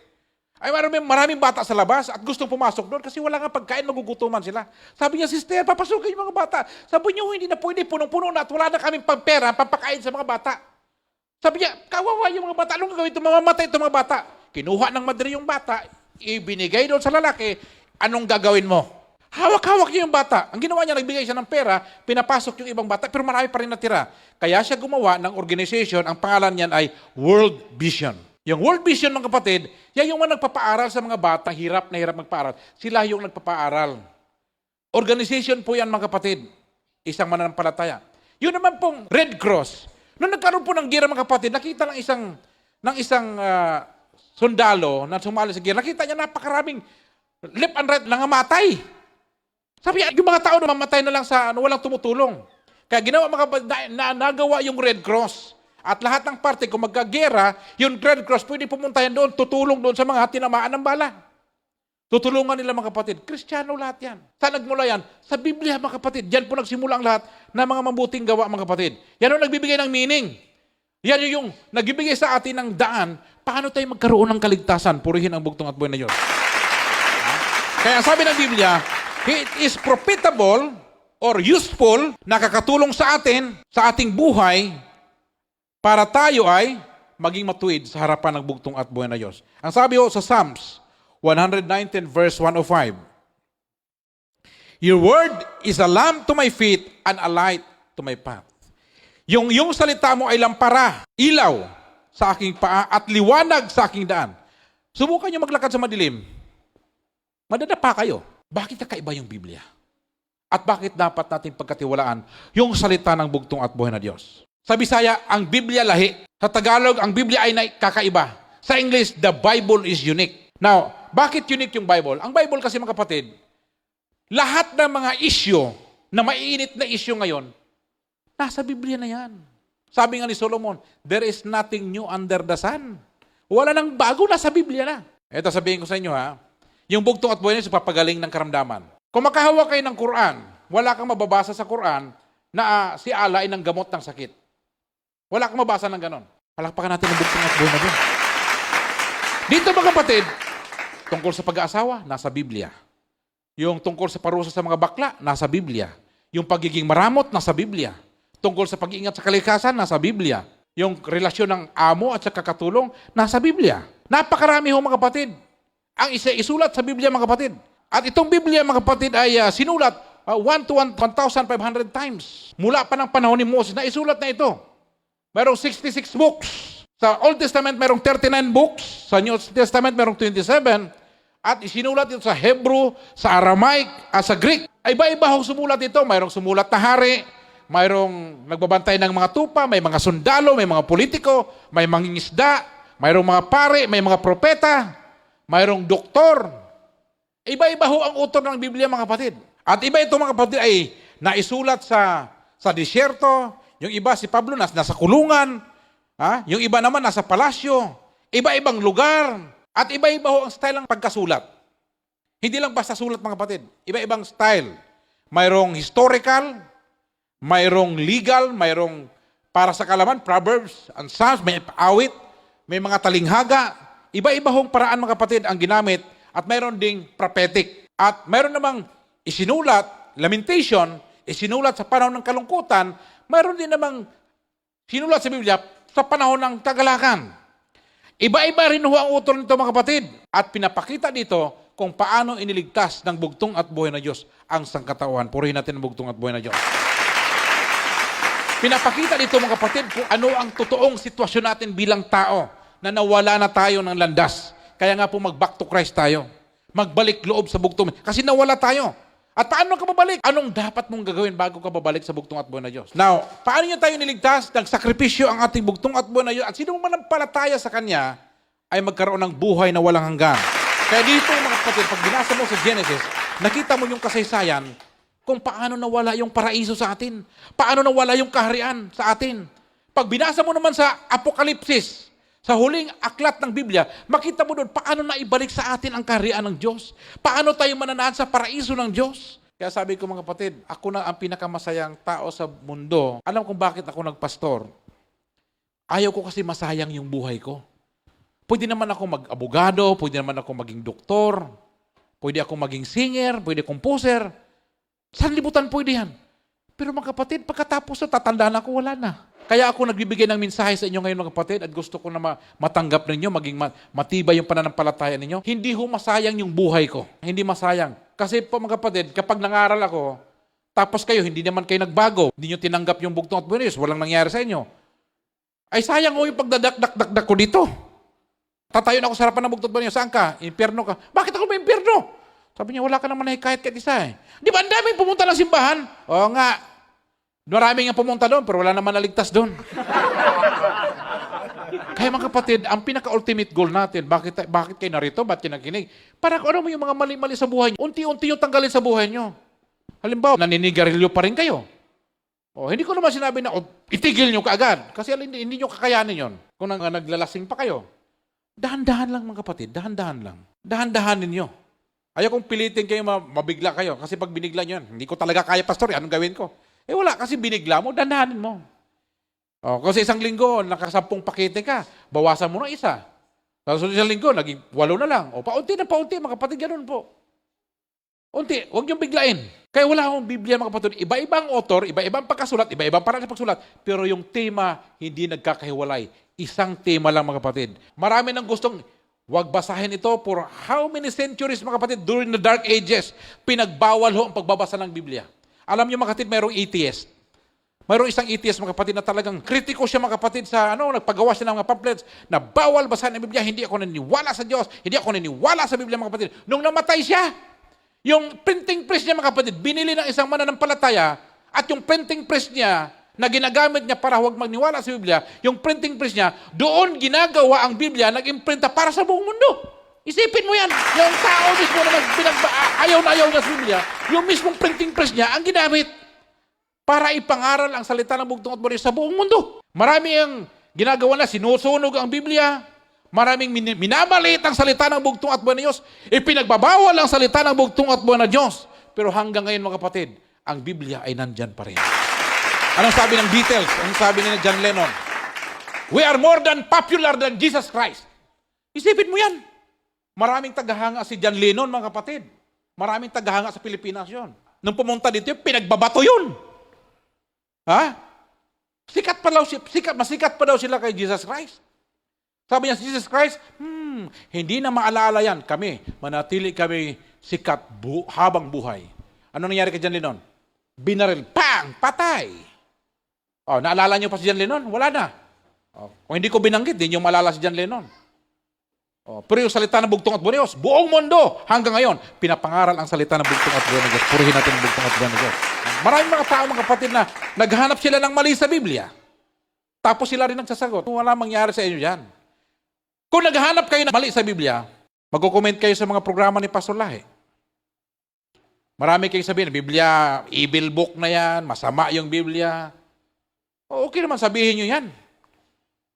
Ay maraming bata sa labas at gustong pumasok doon kasi wala nga pagkain, magugutuman sila. Sabi niya, sister, papasukin yung mga bata. Sabi niyo, hindi na pwede, punong-puno na at wala na kaming pampera, pampakain sa mga bata. Sabi niya, kawawa yung mga bata. Anong gagawin ito? Mamamatay itong mga bata. Kinuha ng madre yung bata, ibinigay doon sa lalaki, anong gagawin mo? Hawak-hawak niya yung bata. Ang ginawa niya, nagbigay siya ng pera, pinapasok yung ibang bata, pero marami pa rin natira. Kaya siya gumawa ng organization, ang pangalan niyan ay World Vision. Yung World Vision, mga kapatid, yan yung mga nagpapaaral sa mga bata, hirap na hirap magpaaral. Sila yung nagpapaaral. Organization po yan, mga kapatid. Isang mananampalataya. Yun naman pong Red Cross. Nung nagkaroon po ng gira, mga kapatid, nakita ng isang sundalo na sumali sa gira, nakita niya napakaraming left and right nangamatay. Sabi niya, yung mga tao na mamatay na lang sa walang tumutulong. Kaya ginawa mga kapatid, nagawa yung Red Cross. At lahat ng parte, kung magkagera, yung Red Cross, pwede pumunta yan doon, tutulong doon sa mga tinamaan ng bala. Tutulungan nila mga kapatid. Kristiyano lahat yan. Saan nagmula yan? Sa Biblia, mga kapatid. Diyan po nagsimula ang lahat ng mga mabuting gawa, mga kapatid. Yan ang nagbibigay ng meaning. Yan yung nagbibigay sa atin ng daan paano tayo magkaroon ng kaligtasan? Purihin ang bugtong at buhay na Diyos. Kaya sabi ng Biblia, it is profitable or useful, nakakatulong sa atin, sa ating buhay, para tayo ay maging matuwid sa harapan ng bugtong at buhay na Diyos. Ang sabi ho sa Psalms 119 verse 105, Your word is a lamp to my feet and a light to my path. Yung salita mo ay lampara, ilaw sa aking paa at liwanag sa aking daan. Subukan nyo maglakad sa madilim. Madadapa kayo. Bakit kakaiba yung Biblia? At bakit dapat natin pagkatiwalaan yung salita ng bugtong at buhay na Diyos? Sa Bisaya, ang Biblia lahi. Sa Tagalog, ang Biblia ay kakaiba. Sa English, the Bible is unique. Now, bakit unique yung Bible? Ang Bible kasi mga kapatid, lahat ng mga issue na maiinit na issue ngayon, nasa Biblia na yan. Sabi nga ni Solomon, there is nothing new under the sun. Wala nang bago, nasa Biblia na. Ito sabihin ko sa inyo ha, yung bugtong at buhay na Diyos, papagaling ng karamdaman. Kung makahawak kayo ng Quran, wala kang mababasa sa Quran na si Allah ay ng gamot ng sakit. Wala kang mabasa ng ganon. Palakpakan natin ang bugtong at buhay na Diyos. Dito mga kapatid, tungkol sa pag-aasawa, nasa Biblia. Yung tungkol sa parusa sa mga bakla, nasa Biblia. Yung pagiging maramot, nasa Biblia. Tungkol sa pag-iingat sa kalikasan, nasa Biblia. Yung relasyon ng amo at sa kakatulong, nasa Biblia. Napakarami ho mga kapatid. Ang isa isulat sa Biblia mga kapatid. At itong Biblia mga kapatid ay sinulat 1 to 1,500 times. Mula pa ng panahon ni Moses na isulat na ito. Mayroong 66 books. Sa Old Testament mayroong 39 books. Sa New Testament mayroong 27. At isinulat ito sa Hebrew, sa Aramaic, at sa Greek. Iba-iba ho sumulat ito. Mayroong sumulat na hari, mayroong nagbabantay ng mga tupa, may mga sundalo, may mga politiko, may mangingisda, mayroong mga pare, may mga propeta, mayroong doktor. Iba-iba ho ang utor ng Biblia mga kapatid. At iba ito mga kapatid ay naisulat sa disyerto, yung iba si Pablo nasa kulungan, yung iba naman nasa palasyo, iba-ibang lugar. At iba-iba ho ang style ng pagkasulat. Hindi lang basta sulat mga kapatid. Iba-ibang style. Mayroong historical, mayroong legal, mayroong para sa kalaman, Proverbs and Psalms, may awit, may mga talinghaga. Iba-iba hong paraan mga kapatid ang ginamit at mayroon ding prophetic. At mayroon namang isinulat, lamentation, isinulat sa panahon ng kalungkutan, mayroon din namang sinulat sa Biblia sa panahon ng kagalakan. Iba-iba rin ho ang utor nito mga kapatid. At pinapakita dito kung paano iniligtas ng bugtong at buhay na Diyos ang sangkatauhan. Purihin natin ang bugtong at buhay na Diyos. Pinapakita dito mga kapatid kung ano ang totoong sitwasyon natin bilang tao na nawala na tayo ng landas. Kaya nga po mag-back to Christ tayo. Magbalik loob sa bugtong. Kasi nawala tayo. At paano ka babalik? Anong dapat mong gagawin bago ka babalik sa bugtong at buhay na Diyos? Now, paano niya tayo niligtas? Nagsakripisyo ang ating bugtong at buhay na Diyos. At sino manampalataya sa Kanya ay magkaroon ng buhay na walang hanggan. Kaya dito mga kapatid, pag binasa mo sa Genesis, nakita mo yung kasaysayan kung paano nawala yung paraiso sa atin. Paano nawala yung kaharian sa atin. Pag binasa mo naman sa Apokalipsis, sa huling aklat ng Biblia, makita mo doon paano naibalik sa atin ang kaharian ng Diyos. Paano tayo mananahan sa paraiso ng Diyos. Kaya sabi ko mga kapatid, ako na ang pinakamasayang tao sa mundo. Alam kung bakit ako nagpastor. Ayaw ko kasi masayang yung buhay ko. Pwede naman ako mag-abogado, pwede naman ako maging doktor, pwede ako maging singer, pwede composer. Sanlibutan pwede yan. Pero mga kapatid, pagkatapos na tatandaan ako, wala na. Kaya ako nagbibigay ng mensahe sa inyo ngayon mga kapatid at gusto ko na matanggap ninyo, maging matibay yung pananampalataya ninyo. Hindi ho masayang yung buhay ko. Hindi masayang. Kasi po mga kapatid, kapag nangaral ako, tapos kayo, hindi naman kayo nagbago, hindi nyo tinanggap yung bugtong at buhay, walang nangyari sa inyo, ay sayang ho yung pagdadak-dak-dak ko dito. Tatayo na ako sa harapan ng bugtong at buhay, saan ka? Impyerno ka. Bakit ako may impyerno? Sabi niya, wala ka naman kahit isa eh. Di ba ang daming pumunta ng simbahan? Oo nga. Maraming nga pumunta doon, pero wala naman naligtas doon. Kaya mga kapatid, ang pinaka-ultimate goal natin, bakit kayo narito, ba't kayo nakinig? Para kung ano mo yung mga mali-mali sa buhay nyo, unti-unti yung tanggalin sa buhay nyo. Halimbawa, naninigarilyo pa rin kayo. Hindi ko naman sinabi na, itigil nyo kaagad. Kasi hindi nyo kakayanin yon. Kung naglalasing pa kayo. Dahan-dahan lang mga kapatid, dahan-dahan lang. Dahan-dahanin nyo. Ayaw kong pilitin kayo, mabigla kayo. Kasi pag binigla nyo yan, hindi ko talaga kaya, pastor, anong gawin ko? Wala, kasi binigla mo, dandahanin mo. Kasi isang linggo, nakasampung pakete ka, bawasan mo na isa. Sa susunod na linggo, naging 8 na lang. O paunti na paunti, mga kapatid, ganun po. Unti, huwag niyong biglain. Kaya wala akong Biblia, mga kapatid. Iba-ibang author, iba-ibang pagkasulat, iba-ibang paraan sa pagsulat. Pero yung tema, hindi nagkakahiwalay. Isang tema lang, mga kapatid. Marami nang gustong, huwag basahin ito for how many centuries, mga kapatid, during the Dark Ages, pinagbawal ho ang pagbabasa ng Biblia. Alam niyo, mga kapatid, mayroong atheist. Mayroong isang atheist, mga kapatid, na talagang kritiko siya, mga kapatid, sa nagpagawa siya ng mga pamphlets na bawal basahin ang Biblia, hindi ako naniniwala sa Diyos, hindi ako naniniwala sa Biblia, mga kapatid. Nung namatay siya, yung printing press niya, mga kapatid, binili ng isang mananampalataya at yung printing press niya na ginagamit niya para huwag magniwala sa Biblia, yung printing press niya, doon ginagawa ang Biblia, nag-imprinta para sa buong mundo. Isipin mo yan, yung tao mismo na ayaw na ayaw na sa Biblia, yung mismong printing press niya, ang ginamit para ipangaral ang salita ng bugtong at buhay sa buong mundo. Marami ang ginagawa na, sinusunog ang Biblia, maraming minamaliit ang salita ng bugtong at buhay ng Diyos, ipinagbabawal ang salita ng bugtong at buhay ng Diyos. Pero hanggang ngayon, mga kapatid, ang Biblia ay nandyan pa rin. Anong sabi ng Beatles? Anong sabi ni John Lennon? We are more than popular than Jesus Christ. Isipin mo yan. Maraming tagahanga si John Lennon, mga kapatid. Maraming tagahanga sa Pilipinas yun. Nung pumunta dito, pinagbabato yun. Ha? Masikat pa daw sila kay Jesus Christ. Sabi niya, Jesus Christ, hindi na maalala yan. Manatili kami sikat habang buhay. Ano nangyari kay John Lennon? Binaril, pang, patay. Oh, naalala niyo pa si John Lennon? Wala na. Oh, kung hindi ko binanggit, hindi niyo maalala si John Lennon. Oh, pero yung salita ng bugtong at buhay ng Diyos, buong mundo, hanggang ngayon, pinapangaral ang salita ng bugtong at buhay ng Diyos. Purihin natin ang bugtong at buhay ng Diyos. Maraming mga tao, mga kapatid, na naghanap sila ng mali sa Biblia. Tapos sila rin nagsasagot. Wala mangyari sa inyo yan. Kung naghanap kayo ng mali sa Biblia, mag-comment kayo sa mga programa ni Pastor Lahi. Marami kayong sabihin, Biblia, evil book na yan, masama yung Biblia. Okay naman, sabihin nyo yan.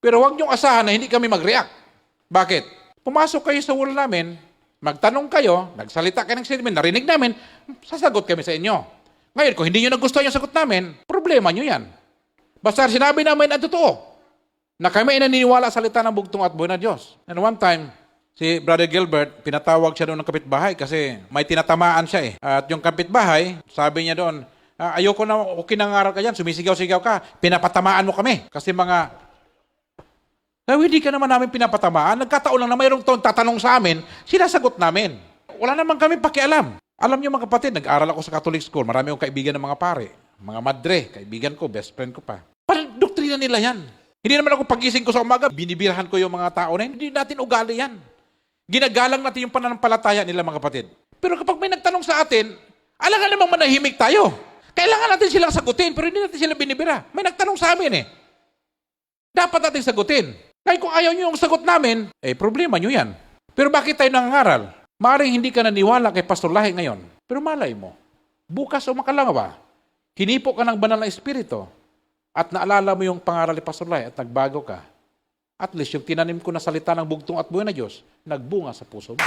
Pero huwag nyo asahan na hindi kami mag-react. Bakit? Pumasok kayo sa wall namin, magtanong kayo, nagsalita kayo ng statement, narinig namin, sasagot kami sa inyo. Ngayon, kung hindi nyo nagustuhan yung sagot namin, problema nyo yan. Basta sinabi namin ang totoo, na kami ay naniniwala sa salita ng bugtong at buhay na Diyos. And one time, si Brother Gilbert, pinatawag siya doon ng kapitbahay kasi may tinatamaan siya eh. At yung kapitbahay, sabi niya doon, ayoko na, okay nangaral ka dyan, sumisigaw-sigaw ka, pinapatamaan mo kami. Kasi hindi ka naman namin pinapatamaan. Nagkataon lang na mayroong tatanong sa amin, sinasagot namin. Wala naman kami pakialam. Alam niyo, mga kapatid, nag-aral ako sa Catholic school. Marami akong kaibigan ng mga pare. Mga madre, kaibigan ko, best friend ko pa. Doktrina nila yan. Hindi naman ako pagising ko sa umaga, binibirahan ko yung mga tao na hindi natin ugali yan. Ginagalang natin yung pananampalataya nila, mga kapatid. Pero kapag may nagtanong sa atin, alangan namang manahimik tayo. Kailangan natin silang sagutin, pero hindi natin sila binibira. May nagtanong sa amin eh. Dapat natin sagutin. Kaya kung ayaw nyo yung sagot namin, problema nyo yan. Pero bakit tayo nangangaral? Maaaring hindi ka naniwala kay Pastor Lahi ngayon. Pero malay mo, bukas o makalawa, hinipo ka ng banal na espiritu at naalala mo yung pangaral ni Pastor Lahi at nagbago ka. At least yung tinanim ko na salita ng bugtong at buhay na Diyos, nagbunga sa puso mo.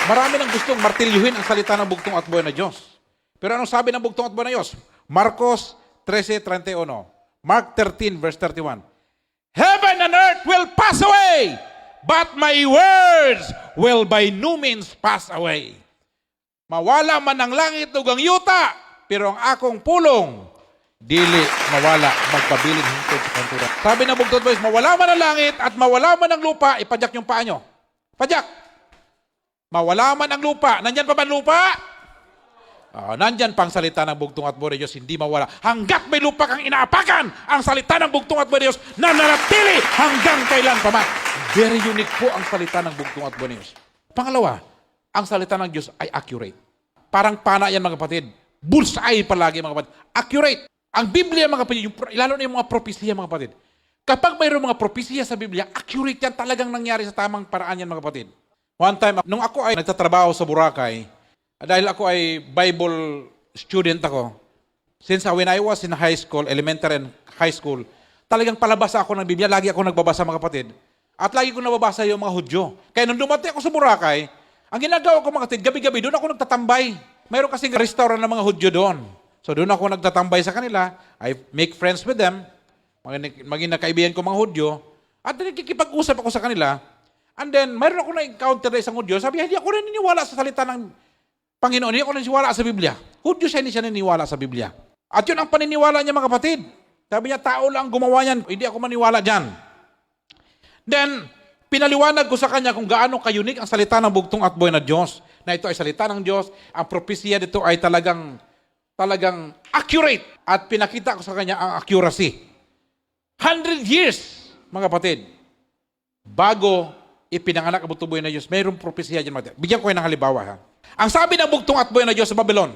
Marami nang gustong martilyuhin ang salita ng bugtong at buhay na Diyos. Pero anong sabi ng bugtong at buhay na Diyos? Marcos 13:31. Mark 13, verse 31. Heaven and earth will pass away, but my words will by no means pass away. Mawala man ang langit ug ang yuta, pero ang akong pulong, dili mawala, magpabilin hingtod sa kanturan. Sabi ng bugtong boys, mawala man ang langit at mawala man ang lupa, ipadyak yung paa nyo. Padyak. Mawala man ang lupa. Nandyan pa ba ang lupa? Nandyan pang salita ng bugtong at buhay ng Diyos, hindi mawala. Hanggat may lupa kang inaapakan, ang salita ng bugtong at buhay ng Diyos na nanatili hanggang kailan pa man. Very unique po ang salita ng bugtong at buhay ng Diyos. Pangalawa, ang salita ng Diyos ay accurate. Parang pana yan, mga kapatid. Bullseye palagi, mga kapatid. Accurate. Ang Biblia, mga kapatid, lalo na yung mga propesiya, mga kapatid. Kapag mayroong mga propesiya sa Biblia, accurate yan, talagang nangyari sa tamang paraan yan, mga kapatid. One time, nung ako ay nagtatrabaho sa Boracay, dahil ako ay Bible student ako, since when I was in high school, elementary and high school, talagang palabas ako ng Biblia, lagi ako nagbabasa, mga kapatid. At lagi ko nababasa yung mga Hudyo. Kaya nung dumating ako sa Boracay, ang ginagawa ko, mga kapatid, gabi-gabi, doon ako nagtatambay. Mayroon kasing restaurant ng mga Hudyo doon. So doon ako nagtatambay sa kanila, I make friends with them, maging nakaibigan ko mga Hudyo, At nakikipag-usap ako sa kanila, and then mayroon ako na-encounter na isang Hudyo, sabi, hindi ako naniniwala sa salita ng Panginoon, hindi ako naniniwala sa Biblia. Hudyo siya, hindi siya naniniwala sa Biblia. At yun ang paniniwala niya mga kapatid. Sabi niya, tao lang gumawa yan, hindi ako maniwala dyan. Then, pinaliwanag ko sa kanya kung gaano ka-unique ang salita ng bugtong at buhay na Diyos. Na ito ay salita ng Diyos, ang propesya dito ay talagang accurate. At pinakita ko sa kanya ang accuracy. 100 years, mga kapatid, bago ipinanganak ang bugtong buhay na Diyos, mayroong propesya dyan. Bigyan ko kayo ng halimbawa. Ha? Ang sabi ng bugtong at buhay na Diyos sa Babylon,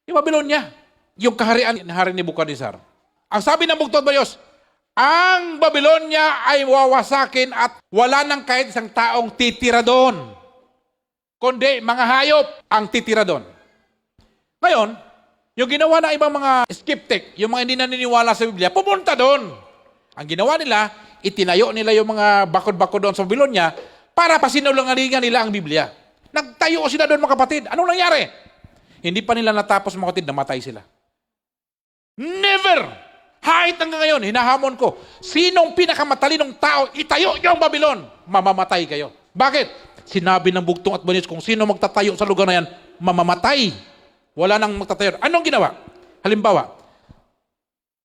yung Babylonia, yung kaharian ni Hari Nebuchadnezzar. Ang sabi ng bugtong at buhay na Diyos, ang Babylonia ay wawasakin at wala nang kahit isang taong titira doon. Kundi mga hayop ang titira doon. Ngayon, yung ginawa ng ibang mga skeptic, yung mga hindi naniniwala sa Biblia, pumunta doon. Ang ginawa nila, itinayo nila yung mga bakod-bakod doon sa Babylonia para pasinulungalingan nila ang Biblia. Nagtayo sila doon mga kapatid. Anong nangyari? Hindi pa nila natapos mga kapatid, namatay sila. Never! Kahit hanggang ngayon, hinahamon ko, sinong pinakamatalinong tao, itayo niyo ang Babylon, mamamatay kayo. Bakit? Sinabi ng bugtong at buhay kung sino magtatayo sa lugar na yan, mamamatay. Wala nang magtatayo. Anong ginawa? Halimbawa,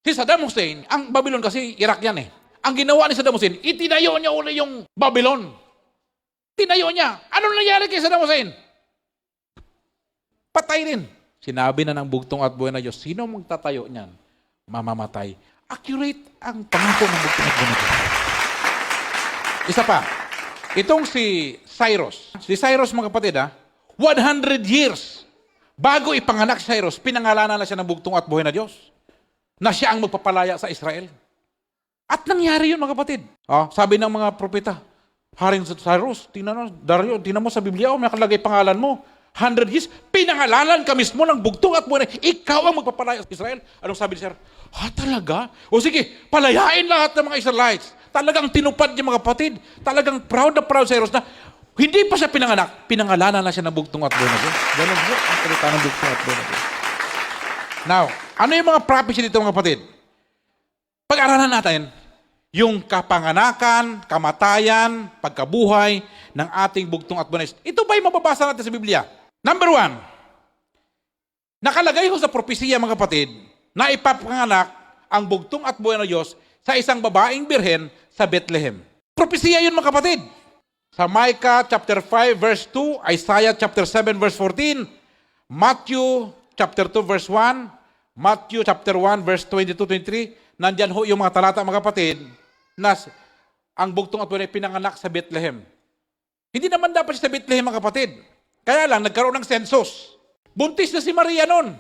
si Saddam Hussein, ang Babylon kasi Iraq yan eh. Ang ginawa ni Saddam Hussein, itinayo niya uli yung Babylon. Tinayo niya. Anong nangyari kay Saddam Hussein? Patay rin. Sinabi na ng bugtong at buhay na Diyos, sino magtatayo niyan? Mamamatay. Accurate ang pangako ng bugtong at buhay na Diyos. Isa pa, itong si Cyrus. Si Cyrus mga kapatid 100 years bago ipanganak si Cyrus, pinangalanan na siya ng bugtong at buhay na Diyos. Na siya ang magpapalaya sa Israel. At nangyari yun mga kapatid. Sabi ng mga propeta, Haring Cyrus, tingnan mo sa Biblia, may nakalagay pangalan mo. 100 years, pinangalanan ka mismo ng bugtong at buhay na ikaw ang magpapalaya sa Israel. Anong sabi ni Sir? Talaga? O sige, palayain lahat ng mga Israelites. Talagang tinupad niya mga kapatid. Talagang proud si Cyrus na hindi pa siya pinanganak, pinangalanan na siya ng bugtong at buhay na Diyos. Ganun po ang salita ng bugtong at buhay na Diyos. Now, ano yung mga prophecy dito mga kapatid? Pag-aralan natin, yung kapanganakan, kamatayan, pagkabuhay ng ating bugtong at buhay na Diyos. Ito ba yung mababasa natin sa Biblia? Number 1, nakalagay ho sa propesya mga kapatid na ipapanganak ang bugtong at buhay na Diyos sa isang babaeng birhen sa Bethlehem. Propesya yun mga kapatid. Sa Micah chapter 5 verse 2, Isaiah chapter 7 verse 14, Matthew chapter 2 verse 1, Matthew chapter 1 verse 22-23, nandyan ho yung mga talata mga kapatid na ang bugtong at buhay na pinanganak sa Bethlehem. Hindi naman dapat siya sa Bethlehem mga kapatid. Kaya lang, nagkaroon ng census. Buntis na si Maria noon.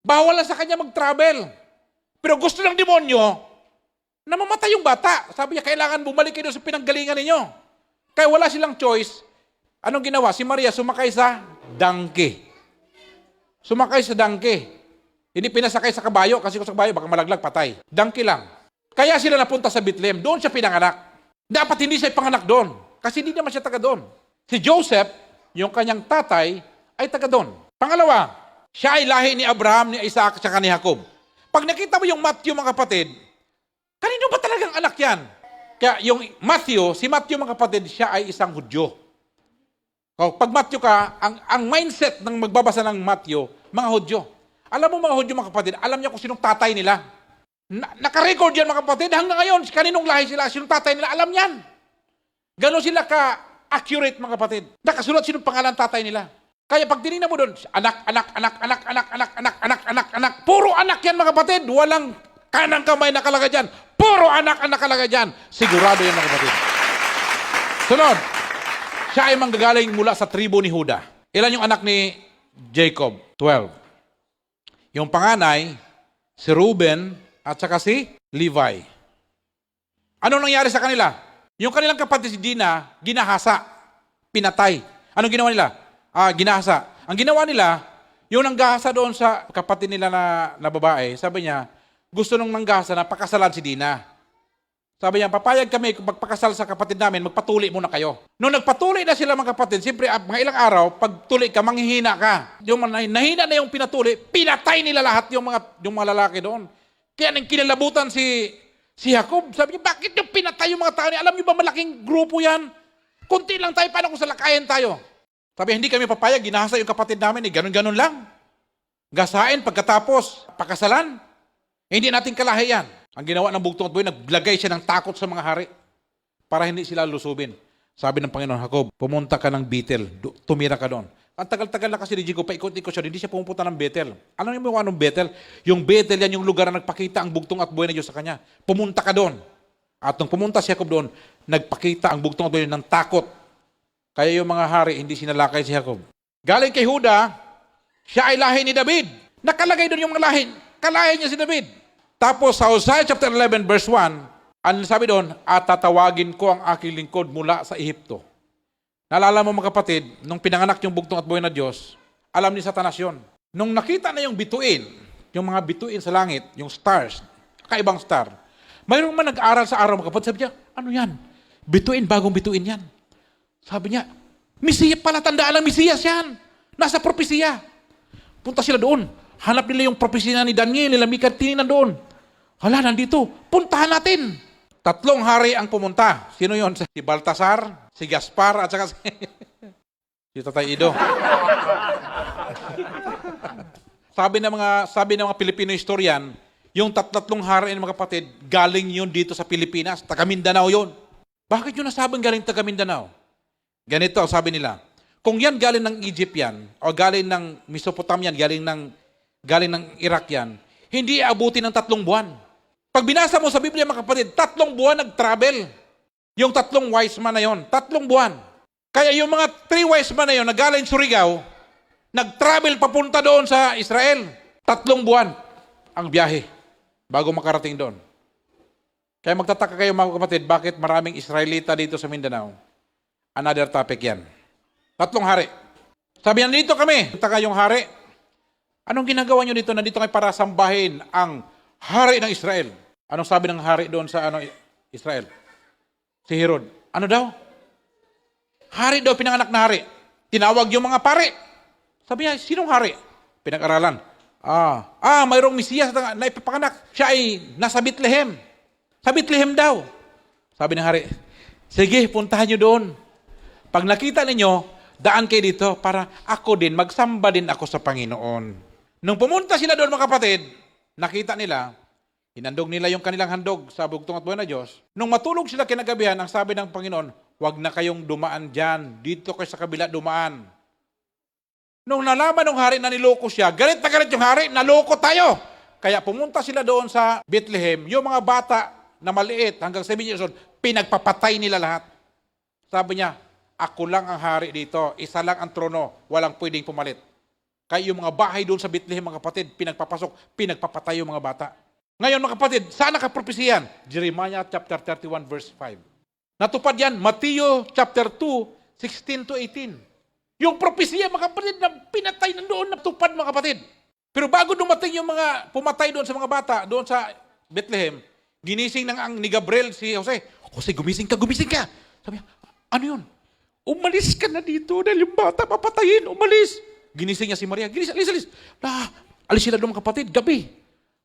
Bawal na sa kanya mag-travel. Pero gusto ng demonyo na mamatay yung bata. Sabi niya, kailangan bumalik kayo sa pinanggalingan ninyo. Kaya wala silang choice. Anong ginawa? Si Maria sumakay sa donkey. Sumakay sa donkey. Hindi pinasakay sa kabayo kasi kung sa kabayo baka malaglag, patay. Donkey lang. Kaya sila napunta sa Bethlehem. Doon siya pinanganak. Dapat hindi siya panganak doon. Kasi hindi naman siya taga doon. Si Joseph, yung kanyang tatay, ay taga doon. Pangalawa, siya ay lahi ni Abraham, ni Isaac, at ni Jacob. Pag nakita mo yung Matthew mga kapatid, kanino ba talagang anak yan? Kaya yung Matthew, si Matthew mga kapatid, siya ay isang Hudyo. Pag Matthew ka, ang mindset ng magbabasa ng Matthew, mga Hudyo. Alam mo mga Hudyo mga kapatid, alam niya kung sinong tatay nila. Naka-record yan mga kapatid, hanggang ngayon, kaninong lahi sila, sinong tatay nila, alam yan. Ganon sila ka-accurate mga kapatid. Nakasulat sinong pangalan tatay nila. Kaya pag tinignan mo doon, anak. Puro anak yan mga kapatid. Walang kanang kamay nakalagay dyan. Puro anak ang nakalagay dyan. Sigurado yan mga kapatid. Sunod, siya ay manggagaling mula sa tribo ni Juda. Ilan yung anak ni Jacob? 12. Yung panganay, si Reuben at saka si Levi. Anong nangyari sa kanila? Yung kanilang kapatid si Dina, ginahasa, pinatay. Anong ginawa nila? Ginahasa. Ang ginawa nila, yung nanggahasa doon sa kapatid nila na babae, sabi niya, gusto nung nanggahasa na pakasalan si Dina. Sabi niya, papayag kami kung magpakasal sa kapatid namin, magpatuli muna kayo. Nung nagpatuli na sila mga kapatid, siyempre mga ilang araw, pag tuli ka, manghihina ka. Yung nahina na yung pinatuli, pinatay nila lahat yung mga lalaki doon. Kaya nang kinalabutan si Si Jacob, sabi niya, bakit yung pinatay yung mga tao niya? Alam niyo ba, malaking grupo yan? Kunti lang tayo, paano kung salakayin tayo? Sabi, hindi kami papayag, ginahasa yung kapatid namin, ganun-ganun lang. Gasain, pagkatapos, pakasalan. Hindi natin kalahi yan. Ang ginawa ng bugtong at buhay, naglagay siya ng takot sa mga hari para hindi sila lusubin. Sabi ng Panginoon, Jacob, pumunta ka ng Bethel, tumira ka doon. Ang tagal-tagal na kasi ni Jacob, paikot-ikot siya, hindi siya pumunta ng Bethel. Alam niyo mo anong Bethel? Yung Bethel yan, yung lugar na nagpakita ang bugtong at buhay na Diyos sa kanya. Pumunta ka doon. At nung pumunta si Jacob doon, nagpakita ang bugtong at buhay ng takot. Kaya yung mga hari, hindi sinalakay si Jacob. Galing kay Huda, siya ay lahi ni David. Nakalagay doon yung mga lahi. Kalahi niya si David. Tapos sa Hosea chapter 11 verse 1, ano sabi doon? At tatawagin ko ang aking lingkod mula sa Ehipto. Naalala mo mga kapatid, nung pinanganak yung bugtong at buhay na Diyos, alam ni Satanas yun. Nung nakita na yung bituin, yung mga bituin sa langit, yung stars, kakaibang star, mayroong man nag-aral sa araw mga kapatid, sabi niya, ano yan? Bituin, bagong bituin yan. Sabi niya, Mesiyas pala, tandaan ng Mesiyas yan. Nasa propesiya. Punta sila doon. Hanap nila yung propesiya ni Daniel, nila Mika, tinignan doon. Hala, nandito. Puntahan natin. 3 hari ang pumunta. Sino yon? Si Baltasar, si Gaspar, at saka si Tatay Ido. Sabi ng mga Pilipino historian, yung 3 hari ng mga kapatid, galing yun dito sa Pilipinas, taga Mindanao yun. Bakit yun nasabing galing taga Mindanao? Ganito ang sabi nila. Kung yan galing ng Egypt yan, o galing ng Mesopotamia, galing ng Iraq yan, hindi abutin ng 3 buwan. Pag binasa mo sa Biblia mga kapatid, 3 buwan nag-travel. Yung 3 wise man na yon, 3 buwan. Kaya yung mga 3 wise man na yon, na galing Surigao, nag-travel papunta doon sa Israel. 3 buwan ang biyahe bago makarating doon. Kaya magtataka kayo mga kapatid, bakit maraming Israelita dito sa Mindanao? Another topic yan. 3 hari. Sabi niya, dito kami. Punta kayong hari. Anong ginagawa nyo dito? Nandito kayo para sambahin ang hari ng Israel. Anong sabi ng hari doon sa Israel? Si Herod. Ano daw? Hari daw, pinanganak na hari. Tinawag yung mga pare. Sabi niya, sinong hari? Pinag-aralan. Mayroong Mesiyas na ipapanganak. Siya ay nasa Bethlehem. Sa Bethlehem daw. Sabi ng hari, sige, puntahan nyo doon. Pag nakita ninyo, daan kayo dito para ako din, magsamba din ako sa Panginoon. Nung pumunta sila doon mga kapatid, nakita nila, hinandog nila yung kanilang handog sa bugtong at buhay na Diyos. Nung matulog sila kinagabihan, ang sabi ng Panginoon, huwag na kayong dumaan dyan, dito kayo sa kabila dumaan. Nung nalaman ng hari na niloko siya, galit na galit yung hari, naloko tayo. Kaya pumunta sila doon sa Bethlehem, yung mga bata na maliit hanggang 7 years old, pinagpapatay nila lahat. Sabi niya, ako lang ang hari dito, isa lang ang trono, walang pwedeng pumalit. Kaya yung mga bahay doon sa Bethlehem, mga kapatid, pinagpapasok, pinagpapatay yung mga bata. Ngayon mga kapatid, saan nakapropesiyan? Jeremiah chapter 31 verse 5. Natupad yan, Matthew chapter 2, 16 to 18. Yung propesiya mga kapatid na pinatay nandoon, natupad mga kapatid. Pero bago dumating yung mga pumatay doon sa mga bata, doon sa Bethlehem, ginising ni Gabriel si Jose. Jose, gumising ka. Sabi niya, ano yun? Umalis ka na dito dahil yung bata papatayin. Umalis. Ginising niya si Maria. Alis. Alis sila doon mga kapatid. Gabi.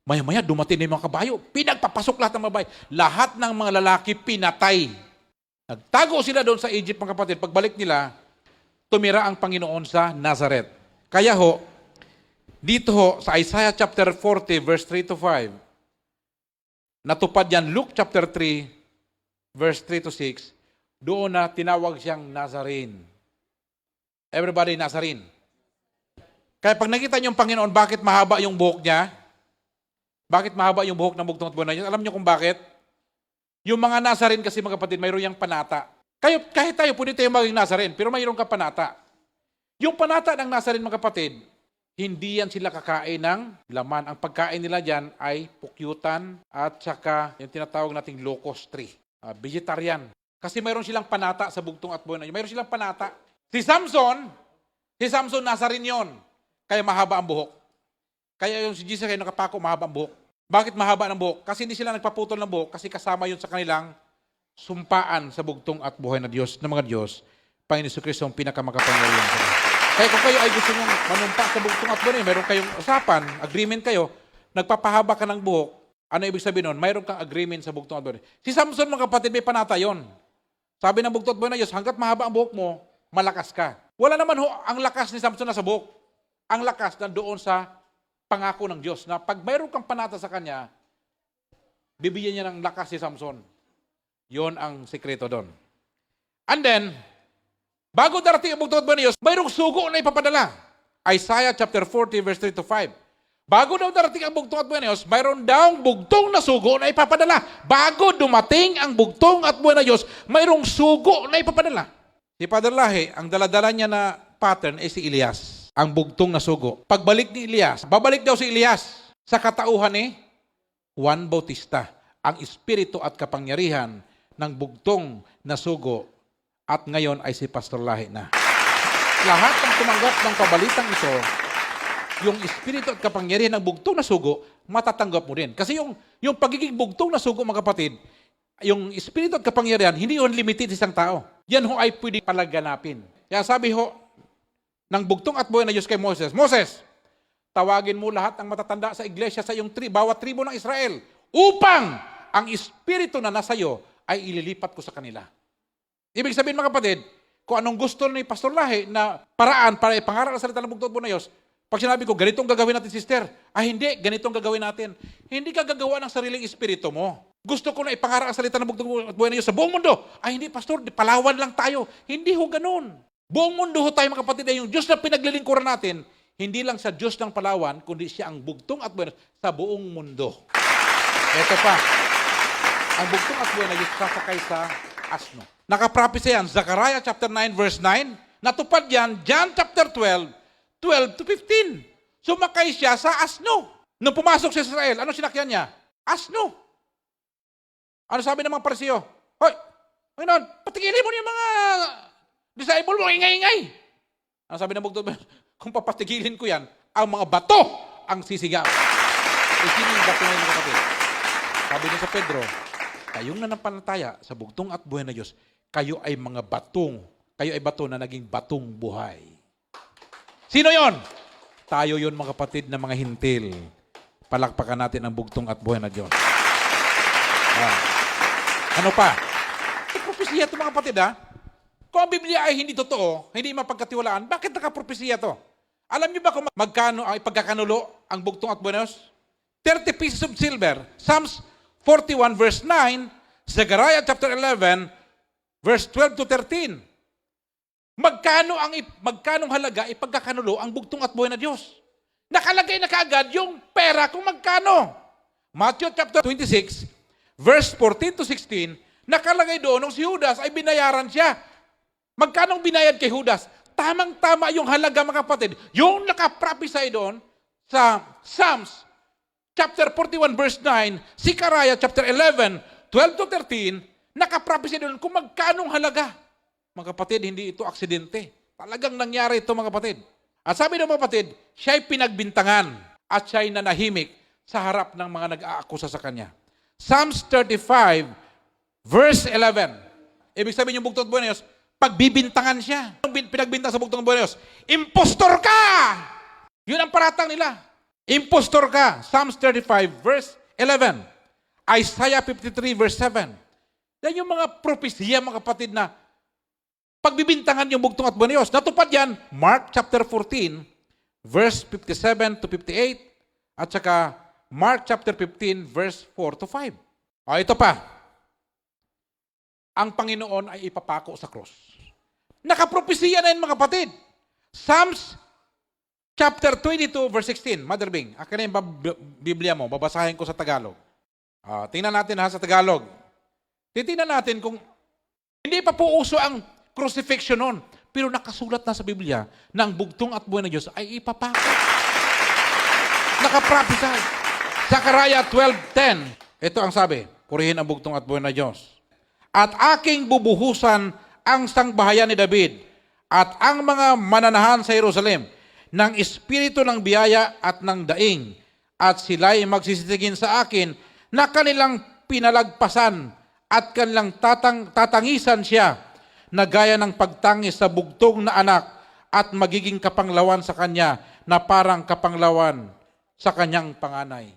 Maya-maya dumating na yung mga kabayo. Pinagpapasok lahat ng mga babae. Lahat ng mga lalaki pinatay. Nagtago sila doon sa Egypt mga kapatid. Pagbalik nila, tumira ang Panginoon sa Nazareth. Kaya dito sa Isaiah chapter 40 verse 3 to 5, natupad yan Luke chapter 3 verse 3 to 6, doon na tinawag siyang Nazarene. Everybody, Nazarene. Kaya pag nakita niyo yung Panginoon, bakit mahaba yung buhok niya? Bakit mahaba yung buhok ng bugtong at buhay na Diyos? Alam niyo kung bakit? Yung mga Nazarene kasi mga kapatid, mayroon yung panata. Kahit tayo, pwede tayo maging Nazarene, pero mayroon ka panata. Yung panata ng Nazarene mga kapatid, hindi yan sila kakain ng laman. Ang pagkain nila dyan ay pukyutan at saka yung tinatawag nating locust tree. Vegetarian. Kasi mayroon silang panata sa bugtong at buhay na Diyos. Mayroon silang panata. Si Samson Nazarene yon. Kaya mahaba ang buhok. Kaya yung si Jesus kayo nakapako, mahaba ang buhok. Bakit mahaba ng buhok? Kasi hindi sila nagpaputol ng buhok kasi kasama yun sa kanilang sumpaan sa bugtong at buhay na Diyos, ng mga Diyos, Panginoon Jesucristo ang pinakamakapangyarihan sa Diyos. Kaya kung kayo ay gusto nyo manumpa sa bugtong at buhay, meron kayong usapan, agreement kayo, nagpapahaba ka ng buhok, Ano ibig sabihin nun? Mayroon kang agreement sa bugtong at buhay. Si Samson, mga kapatid, may panata yon. Sabi ng bugtong at buhay na Diyos, hanggat mahaba ang buhok mo, malakas ka. Wala naman ang lakas ni Samson na sa buhok. Ang lakas na doon sa pangako ng Diyos na pag mayroon kang panata sa kanya, bibigyan niya ng lakas si Samson. Yon ang sekreto doon. And then, bago darating ang bugtong at buhay ng Diyos, mayroong sugo na ipapadala. Isaiah chapter 40 verse 3 to 5. Bago daw darating ang bugtong at buhay ng Diyos, mayroon daw bugtong na sugo na ipapadala. Bago dumating ang bugtong at buhay ng Diyos, mayroong sugo na ipapadala. Si Father Lahi, ang daladala niya na pattern ay si Elias, ang bugtong na sugo. Pagbalik ni Elias, babalik daw si Elias sa katauhan ni Juan Bautista, ang espiritu at kapangyarihan ng bugtong na sugo, at ngayon ay si Pastor Lahi na. Lahat ng tumanggap ng pabalitang ito, yung espiritu at kapangyarihan ng bugtong na sugo, matatanggap mo din. Kasi yung pagiging bugtong na sugo, mga kapatid, yung espiritu at kapangyarihan, hindi yun limited sa isang tao. Yan ho ay pwede palaganapin. Kaya sabi ho, ng bugtong at buhay na Diyos kay Moses, Moses, tawagin mo lahat ng matatanda sa iglesia sa iyong bawat tribo ng Israel, upang ang espiritu na nasa iyo ay ililipat ko sa kanila. Ibig sabihin, mga kapatid, kung anong gusto ni Pastor Lahi na paraan para ipangaral ang salita ng bugtong at buhay na Diyos, pag sinabi ko, ganitong gagawin natin, sister, hindi, ganitong gagawin natin. Hindi ka gagawa ng sariling espiritu mo. Gusto ko na ipangaral ang salita ng bugtong at buhay na Diyos sa buong mundo. Ay, hindi, pastor, Palawan lang tayo. Hindi ho ganun. Buong mundo ho tayo, mga kapatid, ay yung Diyos na pinaglilingkuran natin, hindi lang sa Diyos ng Palawan, kundi siya ang bugtong at buhay na Diyos sa buong mundo. Ito pa, ang bugtong at buhay na Diyos sasakay sa asno. Nakaprapisa yan, Zechariah chapter 9, verse 9. Natupad yan, John chapter 12 to 15. Sumakay siya sa asno. Nung pumasok sa Israel, ano sinakyan niya? Asno. Ano sabi ng mga Pariseo? Hoy, Panginoon, patigilin mo yung mga disciple mo, ingay-ingay. Ano sabi ng bugtong? Kung papatigilin ko yan, ang mga bato ang sisigaw. Sino yung bato na yung kapatid? Sabi niya sa Pedro, kayong nanampalataya sa bugtong at buhay na Diyos, kayo ay mga batong, kayo ay bato na naging batong buhay. Sino yon? Tayo yon, mga kapatid, na mga hintil. Palakpakan natin ang bugtong at buhay na Diyos. Ano pa? Propesiya ito, mga kapatid, ha? Kung ang Biblia ay hindi totoo, hindi mapagkatiwalaan, bakit nakapropesiya to? Alam niyo ba kung magkano ang ipagkakanulo ang bugtong at buhay na Diyos? 30 pieces of silver. Psalms 41 verse 9, Zechariah chapter 11 verse 12 to 13. Magkanong halaga ipagkakanulo ang bugtong at buhay na Diyos? Nakalagay na kaagad yung pera kung magkano. Matthew chapter 26 verse 14 to 16, nakalagay doon nung si Judas ay binayaran siya. Magkanong binayad kay Judas? Tamang-tama yung halaga, mga kapatid. Yung nakaprophesy doon sa Psalms chapter 41 verse 9, Zechariah chapter 11, 12 to 13, nakaprophesy doon kung magkanong halaga. Mga kapatid, hindi ito aksidente. Talagang nangyari ito, mga kapatid. At sabi ng mga kapatid, siya'y pinagbintangan at siya'y nanahimik sa harap ng mga nag-aakusa sa kanya. Psalms 35 verse 11. Ibig sabihin yung bugtong at buhay na Diyos, pagbibintangan siya. Pinagbintang sa bugtong at buhay na Diyos, impostor ka! Yun ang paratang nila. Impostor ka. Psalms 35 verse 11. Isaiah 53 verse 7. Yan yung mga propesya, mga kapatid, na pagbibintangan yung bugtong at buhay na Diyos. Natupad yan, Mark chapter 14 verse 57 to 58 at saka Mark chapter 15 verse 4 to 5. O ito pa. Ang Panginoon ay ipapako sa krus. Nakapropesiya na yun, mga kapatid. Psalms chapter 22 verse 16. Mother Bing, akin na yung Biblia mo. Babasahin ko sa Tagalog. Tingnan natin sa Tagalog. Titingnan natin kung hindi pa po uso ang crucifixion noon. Pero nakasulat na sa Biblia na ang bugtong at buhay na Diyos ay ipapako. Nakaprophesy. Zechariah 12:10. Ito ang sabi, purihin ang bugtong at buhay na Diyos. At aking bubuhusan ang sangbahayan ni David at ang mga mananahan sa Jerusalem ng espiritu ng biyaya at ng daing, at sila'y magsisitigin sa akin na kanilang pinalagpasan at kanilang tatangisan siya na gaya ng pagtangis sa bugtong na anak, at magiging kapanglawan sa kanya na parang kapanglawan sa kanyang panganay.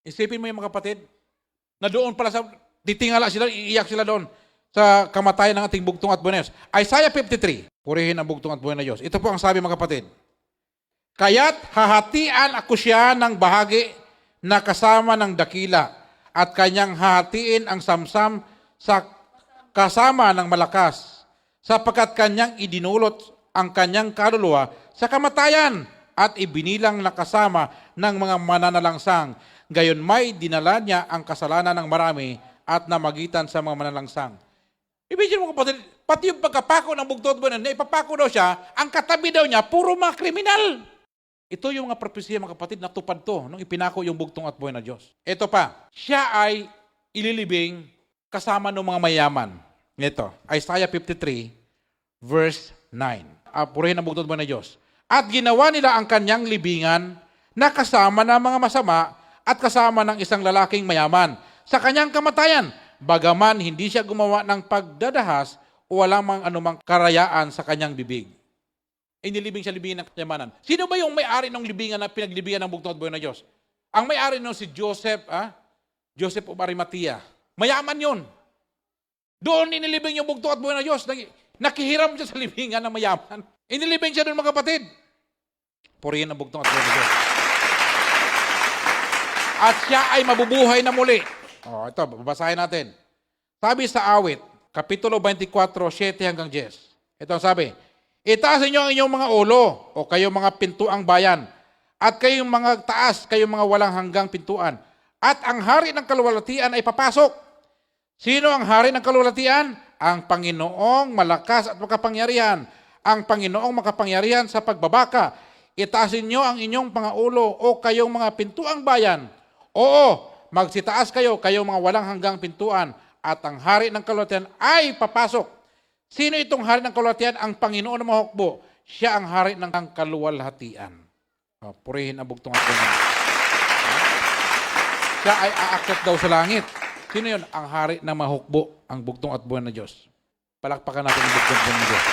Isipin mo yung mga kapatid, na doon pala sa, titingala sila, iiyak sila doon sa kamatayan ng ating bugtong at buhay na Diyos. Isaiah 53, purihin ang bugtong at buhay na Diyos. Ito po ang sabi mga kapatid. Kaya't hahatian ako siya ng bahagi na kasama ng dakila at kanyang hahatiin ang samsam sa kasama ng malakas sapagkat kanyang idinulot ang kanyang kaluluwa sa kamatayan at ibinilang na kasama ng mga mananalangsang. Gayon may dinala niya ang kasalanan ng marami at namagitan sa mga mananalangsang. Ibigin mo kapatid, pati yung pagkapako ng bugtong at buhay na ipapako daw siya, ang katabi daw niya, puro mga kriminal. Ito yung mga propesya mga kapatid, natupad to nung ipinako yung bugtong at buhay na Diyos. Ito pa, siya ay ililibing kasama ng mga mayaman. Ito, Isaiah 53, verse 9. Purihin ang bugtong at buhay na Diyos. At ginawa nila ang kanyang libingan na kasama ng mga masama at kasama ng isang lalaking mayaman sa kanyang kamatayan. Bagaman hindi siya gumawa ng pagdadahas o walang mang anumang karayaan sa kanyang bibig. Inilibing siya libingan ng kayamanan. Sino ba yung may-ari ng libingan na pinaglibingan ng bugtong at buhay na Diyos? Ang may-ari nun si Joseph, Joseph of Arimathea. Mayaman yun. Doon inilibing yung bugtong at buhay na Diyos. Nakihiram siya sa libingan ng mayaman. Inilibing siya doon mga kapatid. Purihin ang bugtong at buhay na Diyos. At siya ay mabubuhay na muli. Ito, babasahin natin. Sabi sa awit, Kapitulo 24, 7 hanggang 10. Ito ang sabi, itaas ninyo ang inyong mga ulo o kayong mga pintuang bayan at kayong mga taas, kayong mga walang hanggang pintuan. At ang hari ng kaluwalhatian ay papasok. Sino ang hari ng kaluwalhatian? Ang Panginoong malakas at makapangyarihan. Ang Panginoong makapangyarihan sa pagbabaka. Itaasin nyo ang inyong mga ulo o kayong mga pintuang bayan. Oo, magsitaas kayo, kayong mga walang hanggang pintuan. At ang hari ng kaluwalhatian ay papasok. Sino itong hari ng kaluwalhatian? Ang Panginoon ng mahukbo. Siya ang hari ng kaluwalhatian. Purihin ang bugtong at buhay. Siya ay aakyat daw sa langit. Sino yun? Ang hari ng mahukbo, ang bugtong at buhay na Diyos. Palakpakan natin ang bugtong at buhay na Diyos.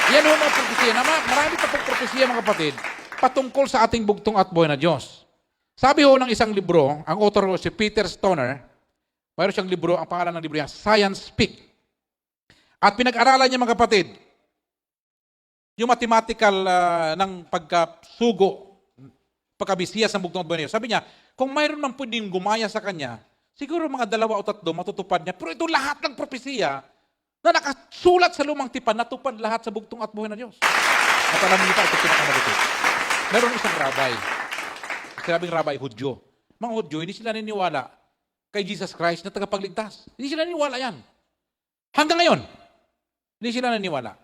Yan ho mga propesya. Marami pa pong propesya mga kapatid patungkol sa ating bugtong at buhay na Diyos. Sabi ho ng isang libro, ang author ho si Peter Stoner, mayroon siyang libro, ang pangalan ng libro niya, Science Speak. At pinag-aralan niya mga kapatid, yung mathematical ng pagkasugo, pagkabisiyas ng bugtong at buhay na Diyos. Sabi niya, kung mayroon man pwedeng gumaya sa kanya, siguro mga 2 o 3 matutupad niya. Pero ito lahat ng propesiya na nakasulat sa lumang tipan, natupad lahat sa bugtong at buhay na Diyos. At alam niyo pa, ito pinakamalupit. Meron isang rabbi. Sinabing rabbi, Hudyo. Mga Hudyo, hindi sila niniwala kay Jesus Christ na tagapagligtas. Hindi sila niniwala yan. Hanggang ngayon, hindi sila naniwala.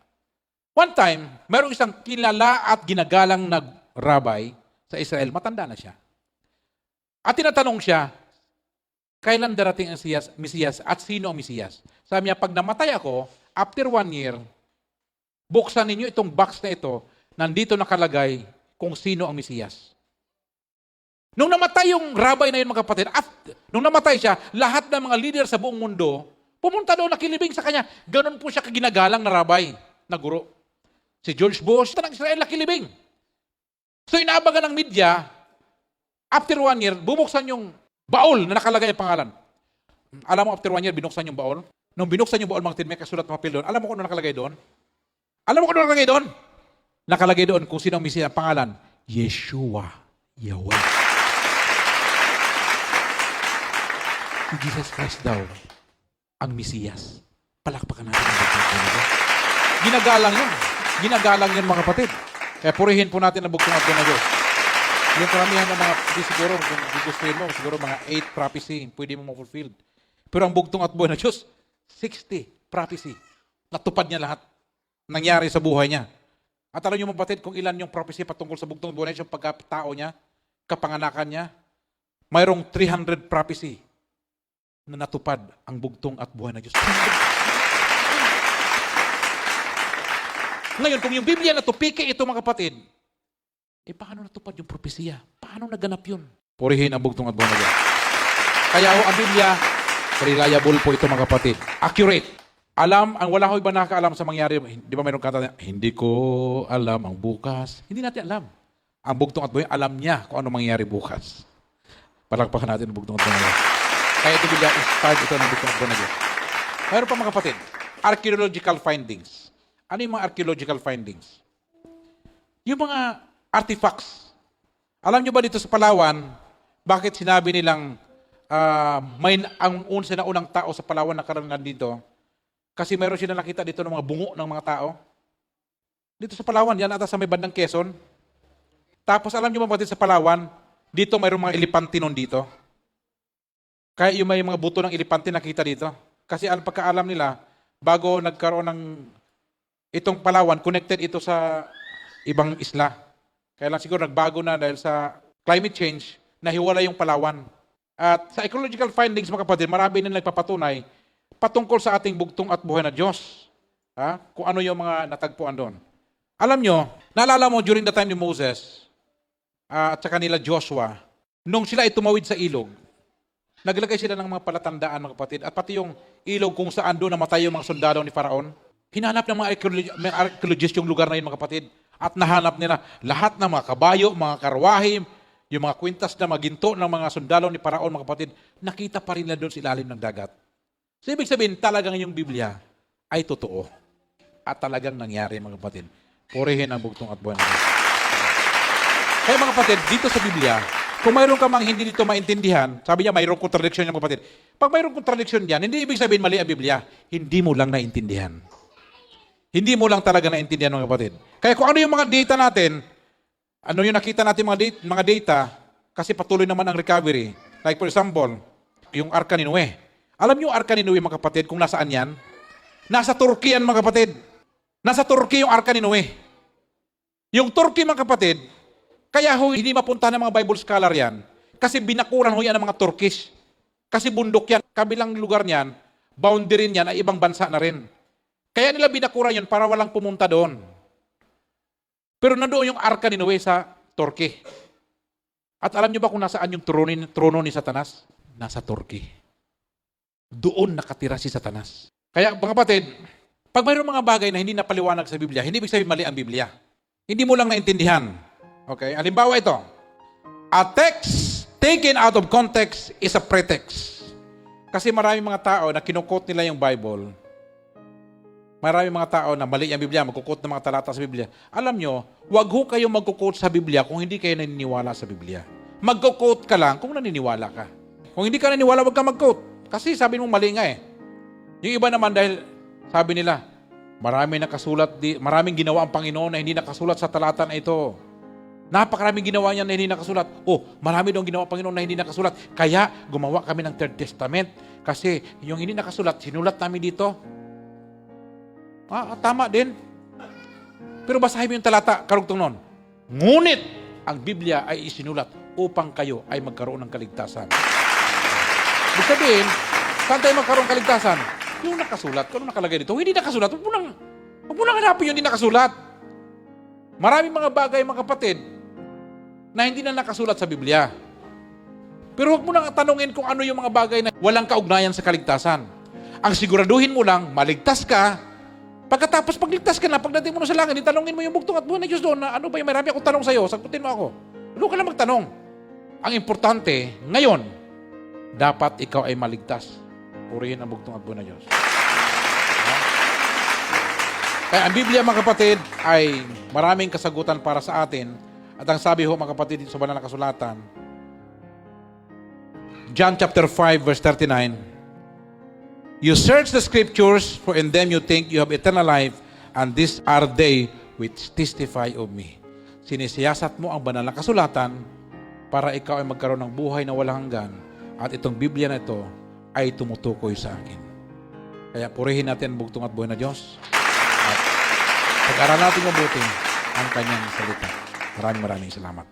One time, mayroong isang kilala at ginagalang na rabbi sa Israel, matanda na siya. At tinatanong siya, kailan darating ang Mesiyas at sino ang Mesiyas? Sabi niya, pag namatay ako, after 1 year, buksan ninyo itong box na ito, nandito nakalagay kung sino ang Mesiyas. Nung namatay yung rabbi na yun mga kapatid, nung namatay siya, lahat ng mga leader sa buong mundo, pumunta doon, nakilibing sa kanya. Ganon po siya kaginagalang na rabbi, na guro. Si George Bush, ng Israel, nakilibing. So inaabagan ng media, after 1 year, bubuksan yung baol na nakalagay ang pangalan. Alam mo, after 1 year, binuksan yung baol. Nung binuksan yung baol, mga may kasulat ng papel doon. Alam mo kung ano nakalagay doon? Alam mo kung ano nakalagay doon? Nakalagay doon kung sino ang Mesiyas, ang pangalan, Yeshua, Yahweh. Si Jesus Christ daw, ang Mesiyas. Palakpakan natin ang bugtong at buhay na Diyos. Ginagalang yun. Ginagalang yun mga kapatid. Kaya purihin po natin ang bugtong at buhay na Diyos. Yung karamihan ng mga, siguro, kung gustuin mo, siguro mga 8 prophecy, pwede mo ma-fulfilled. Pero ang bugtong at buhay na Diyos, 60 prophecy. Natupad niya lahat. Nangyari sa buhay niya. At alam niyo mga kapatid, kung ilan yung prophecy patungkol sa bugtong at buhay na Diyos, yung pagkatao niya, kapanganakan niya, mayroong 300 prophecy na natupad ang bugtong at buhay na Diyos. Ngayon, kung yung Biblia natupiki ito mga kapatid, paano natupad yung propesiya? Paano naganap yun? Purihin ang bugtong at buhay na Diyos. Kaya ang Biblia, reliable po ito mga kapatid. Accurate. Alam, wala ko iba nakakaalam sa mangyari. Di ba mayroong kata, hindi ko alam ang bukas. Hindi natin alam. Ang bugtong at buhay, alam niya kung ano mangyari bukas. Palakpakan natin ang bugtong at buhay na Diyos. Kaya ito bigla, inspired ito ng bugtong at buhay na Diyos. Mayroon pa mga kapatid, archaeological findings. Ano yung mga archaeological findings? Yung mga artifacts. Alam nyo ba dito sa Palawan, bakit sinabi nilang ang unang tao sa Palawan na karaniwan dito? Kasi mayroon sila nakita dito ng mga bungo ng mga tao. Dito sa Palawan, yan ata sa may bandang Quezon. Tapos alam nyo ba sa Palawan, dito mayroong mga elepante nun dito. Kaya yung may mga buto ng elepante nakita dito. Kasi ang pagkaalam nila, bago nagkaroon ng itong Palawan, connected ito sa ibang isla. Kaya lang siguro nagbago na dahil sa climate change, nahiwala yung Palawan. At sa ecological findings, mga kapatid, marami na nagpapatunay patungkol sa ating bugtong at buhay na Diyos. Kung ano yung mga natagpuan doon. Alam nyo, naalala mo during the time ni Moses at sa kanila Joshua, nung sila ay tumawid sa ilog, naglagay sila ng mga palatandaan, mga kapatid, at pati yung ilog kung saan doon namatay yung mga sundalo ni Faraon. Hinanap ng mga archaeologists yung lugar na yun, mga kapatid, at nahanap nila lahat ng mga kabayo, mga karwahe, yung mga kwintas na maginto ng mga sundalo ni Faraon, mga kapatid, nakita pa rin nila doon sa ilalim ng dagat. So, ibig sabihin, talagang yung Biblia ay totoo. At talagang nangyari, mga kapatid. Purihin ang bugtong at buwan. Kaya mga kapatid, dito sa Biblia, kung mayroon ka mang hindi dito maintindihan, sabi niya mayroong contradiction yung kapatid. Pag mayroong contradiction diyan, hindi ibig sabihin mali ang Biblia. Hindi mo lang naintindihan. Hindi mo lang talaga naintindihan, mga kapatid. Kaya kung ano yung mga data natin, ano yung nakita natin mga data, kasi patuloy naman ang recovery. Like for example, yung Arka ni Noe. Alam niyo yung Arka ni Noe, mga kapatid, kung nasaan yan? Nasa Turkey yan, mga kapatid. Nasa Turkey yung Arka ni Noe. Yung Turkey, mga kapatid, kaya hindi mapunta ng mga Bible scholar yan. Kasi binakuran yan ng mga Turkish. Kasi bundok yan. Kabilang lugar niyan, boundary niyan ay ibang bansa na rin. Kaya nila binakuran yun para walang pumunta doon. Pero nandoon yung Arka ni Noe sa Turkey. At alam niyo ba kung nasaan yung trono ni Satanas? Nasa Turkey. Doon nakatira si Satanas. Kaya mga kapatid, pag mayroong mga bagay na hindi napaliwanag sa Biblia, hindi ibig sabihin mali ang Biblia. Hindi mo lang naintindihan. Okay? Halimbawa ito, a text taken out of context is a pretext. Kasi maraming mga tao na kinukot nila yung Bible. Maraming mga tao na mali ang Biblia, magkukot ng mga talata sa Biblia. Alam nyo, wag ho kayo magkukot sa Biblia kung hindi kayo naniniwala sa Biblia. Magkukot ka lang kung naniniwala ka. Kung hindi ka naniniwala, wag ka magkot. Kasi sabi mo mali nga eh. Yung iba naman dahil sabi nila, maraming ginawa ang Panginoon na hindi nakasulat sa talata na ito. Napakaraming ginawa niya na hindi nakasulat. Marami daw ginawa ang Panginoon na hindi nakasulat. Kaya gumawa kami ng Third Testament. Kasi yung hindi nakasulat, sinulat namin dito. Tama din. Pero basahin mo yung talata, karugtong nun. Ngunit, ang Biblia ay isinulat upang kayo ay magkaroon ng kaligtasan. Ibig sabihin, saan tayo magkaroon ng kaligtasan? Yung nakasulat, kung ano nakalagay dito. Hindi nakasulat, huwag mo lang hanapin yung hindi nakasulat. Maraming mga bagay, mga kapatid, na hindi na nakasulat sa Biblia. Pero huwag mo nang tanungin kung ano yung mga bagay na walang kaugnayan sa kaligtasan. Ang siguraduhin mo lang, maligtas ka. Pagkatapos pagligtas ka na, pagdating mo na sa langit, itanungin mo yung bugtong at buhay na Diyos doon na ano ba yung marami akong tanong sa'yo, sagutin mo ako. Huwag ka lang magtanong. Ang importante, ngayon, dapat ikaw ay maligtas. Purihin ang bugtong at buhay na Diyos. Kaya ang Biblia, mga kapatid, ay maraming kasagutan para sa atin. At ang sabi ho, mga kapatid, sa banal na kasulatan, John chapter 5, verse 39, you search the scriptures, for in them you think you have eternal life, and these are they which testify of me. Sinisiyasat mo ang banal na kasulatan para ikaw ay magkaroon ng buhay na walang hanggan. At itong Biblia na ito ay tumutukoy sa akin. Kaya purihin natin ang bugtong at buhay na Diyos. At pag-aral natin mabuti ang kanyang salita. Maraming salamat.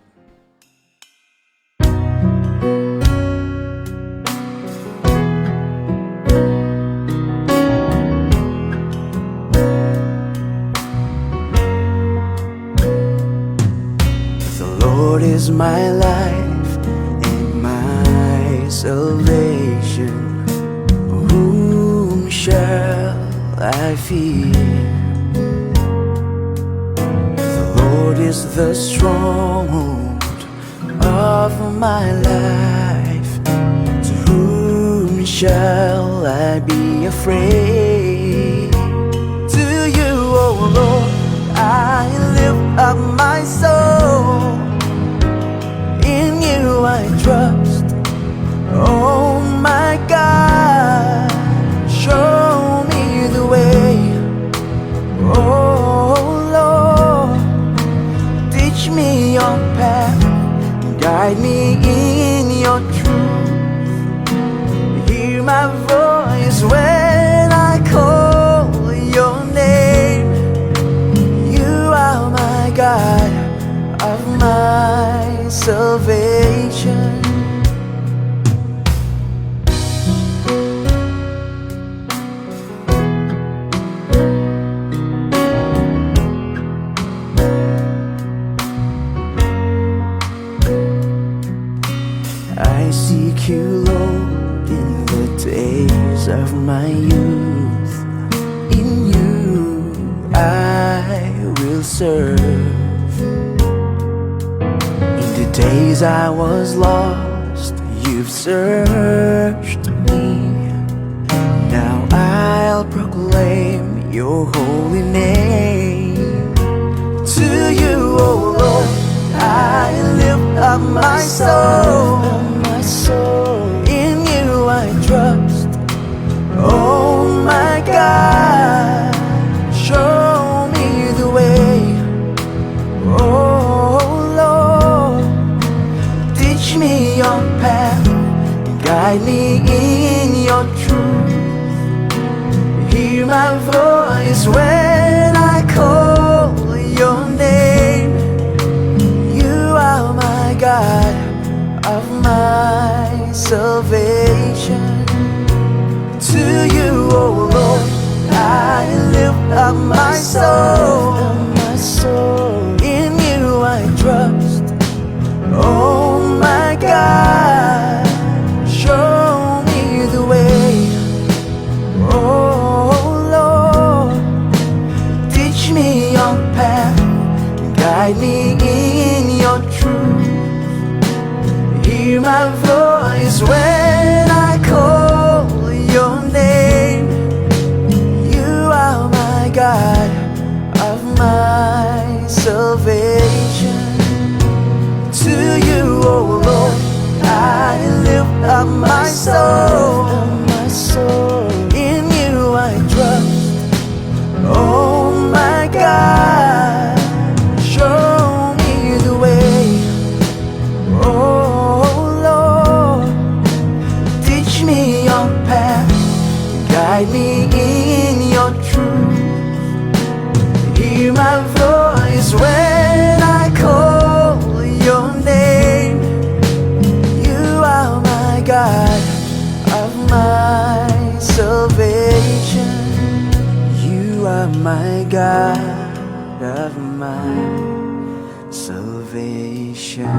Lord is my life and my salvation. Whom shall I fear? The Lord is the stronghold of my life. shall I be afraid? To you, oh Lord, I lift up my soul. In you I trust. Oh my God, show me the way. Oh Lord, teach me your path, guide me in your truth. Hear my voice when I call your name. You are my God of my salvation. I seek you, Lord, in the days of my youth. In you I will serve. In the days I was lost, you've searched me. Now I'll proclaim your holy name. To you, oh Lord, I lift up my soul. In you I trust. Oh my God, show me the way. Oh Lord, teach me your path, guide me in your truth. Hear my voice when I call your name. You are my God of my salvation. To you, oh Lord, I lift up my soul. In you I trust. Oh my God, show me the way. Oh Lord, teach me your path, guide me in your truth. Hear my voice when I call your name. You are my God of my salvation. To you, oh Lord, I lift up my soul. In you I trust. Oh my God, show me the way. Oh Lord, teach me your path, guide me in your truth. Hear my voice when I call your name. You are my God of my salvation. You are my God of my salvation.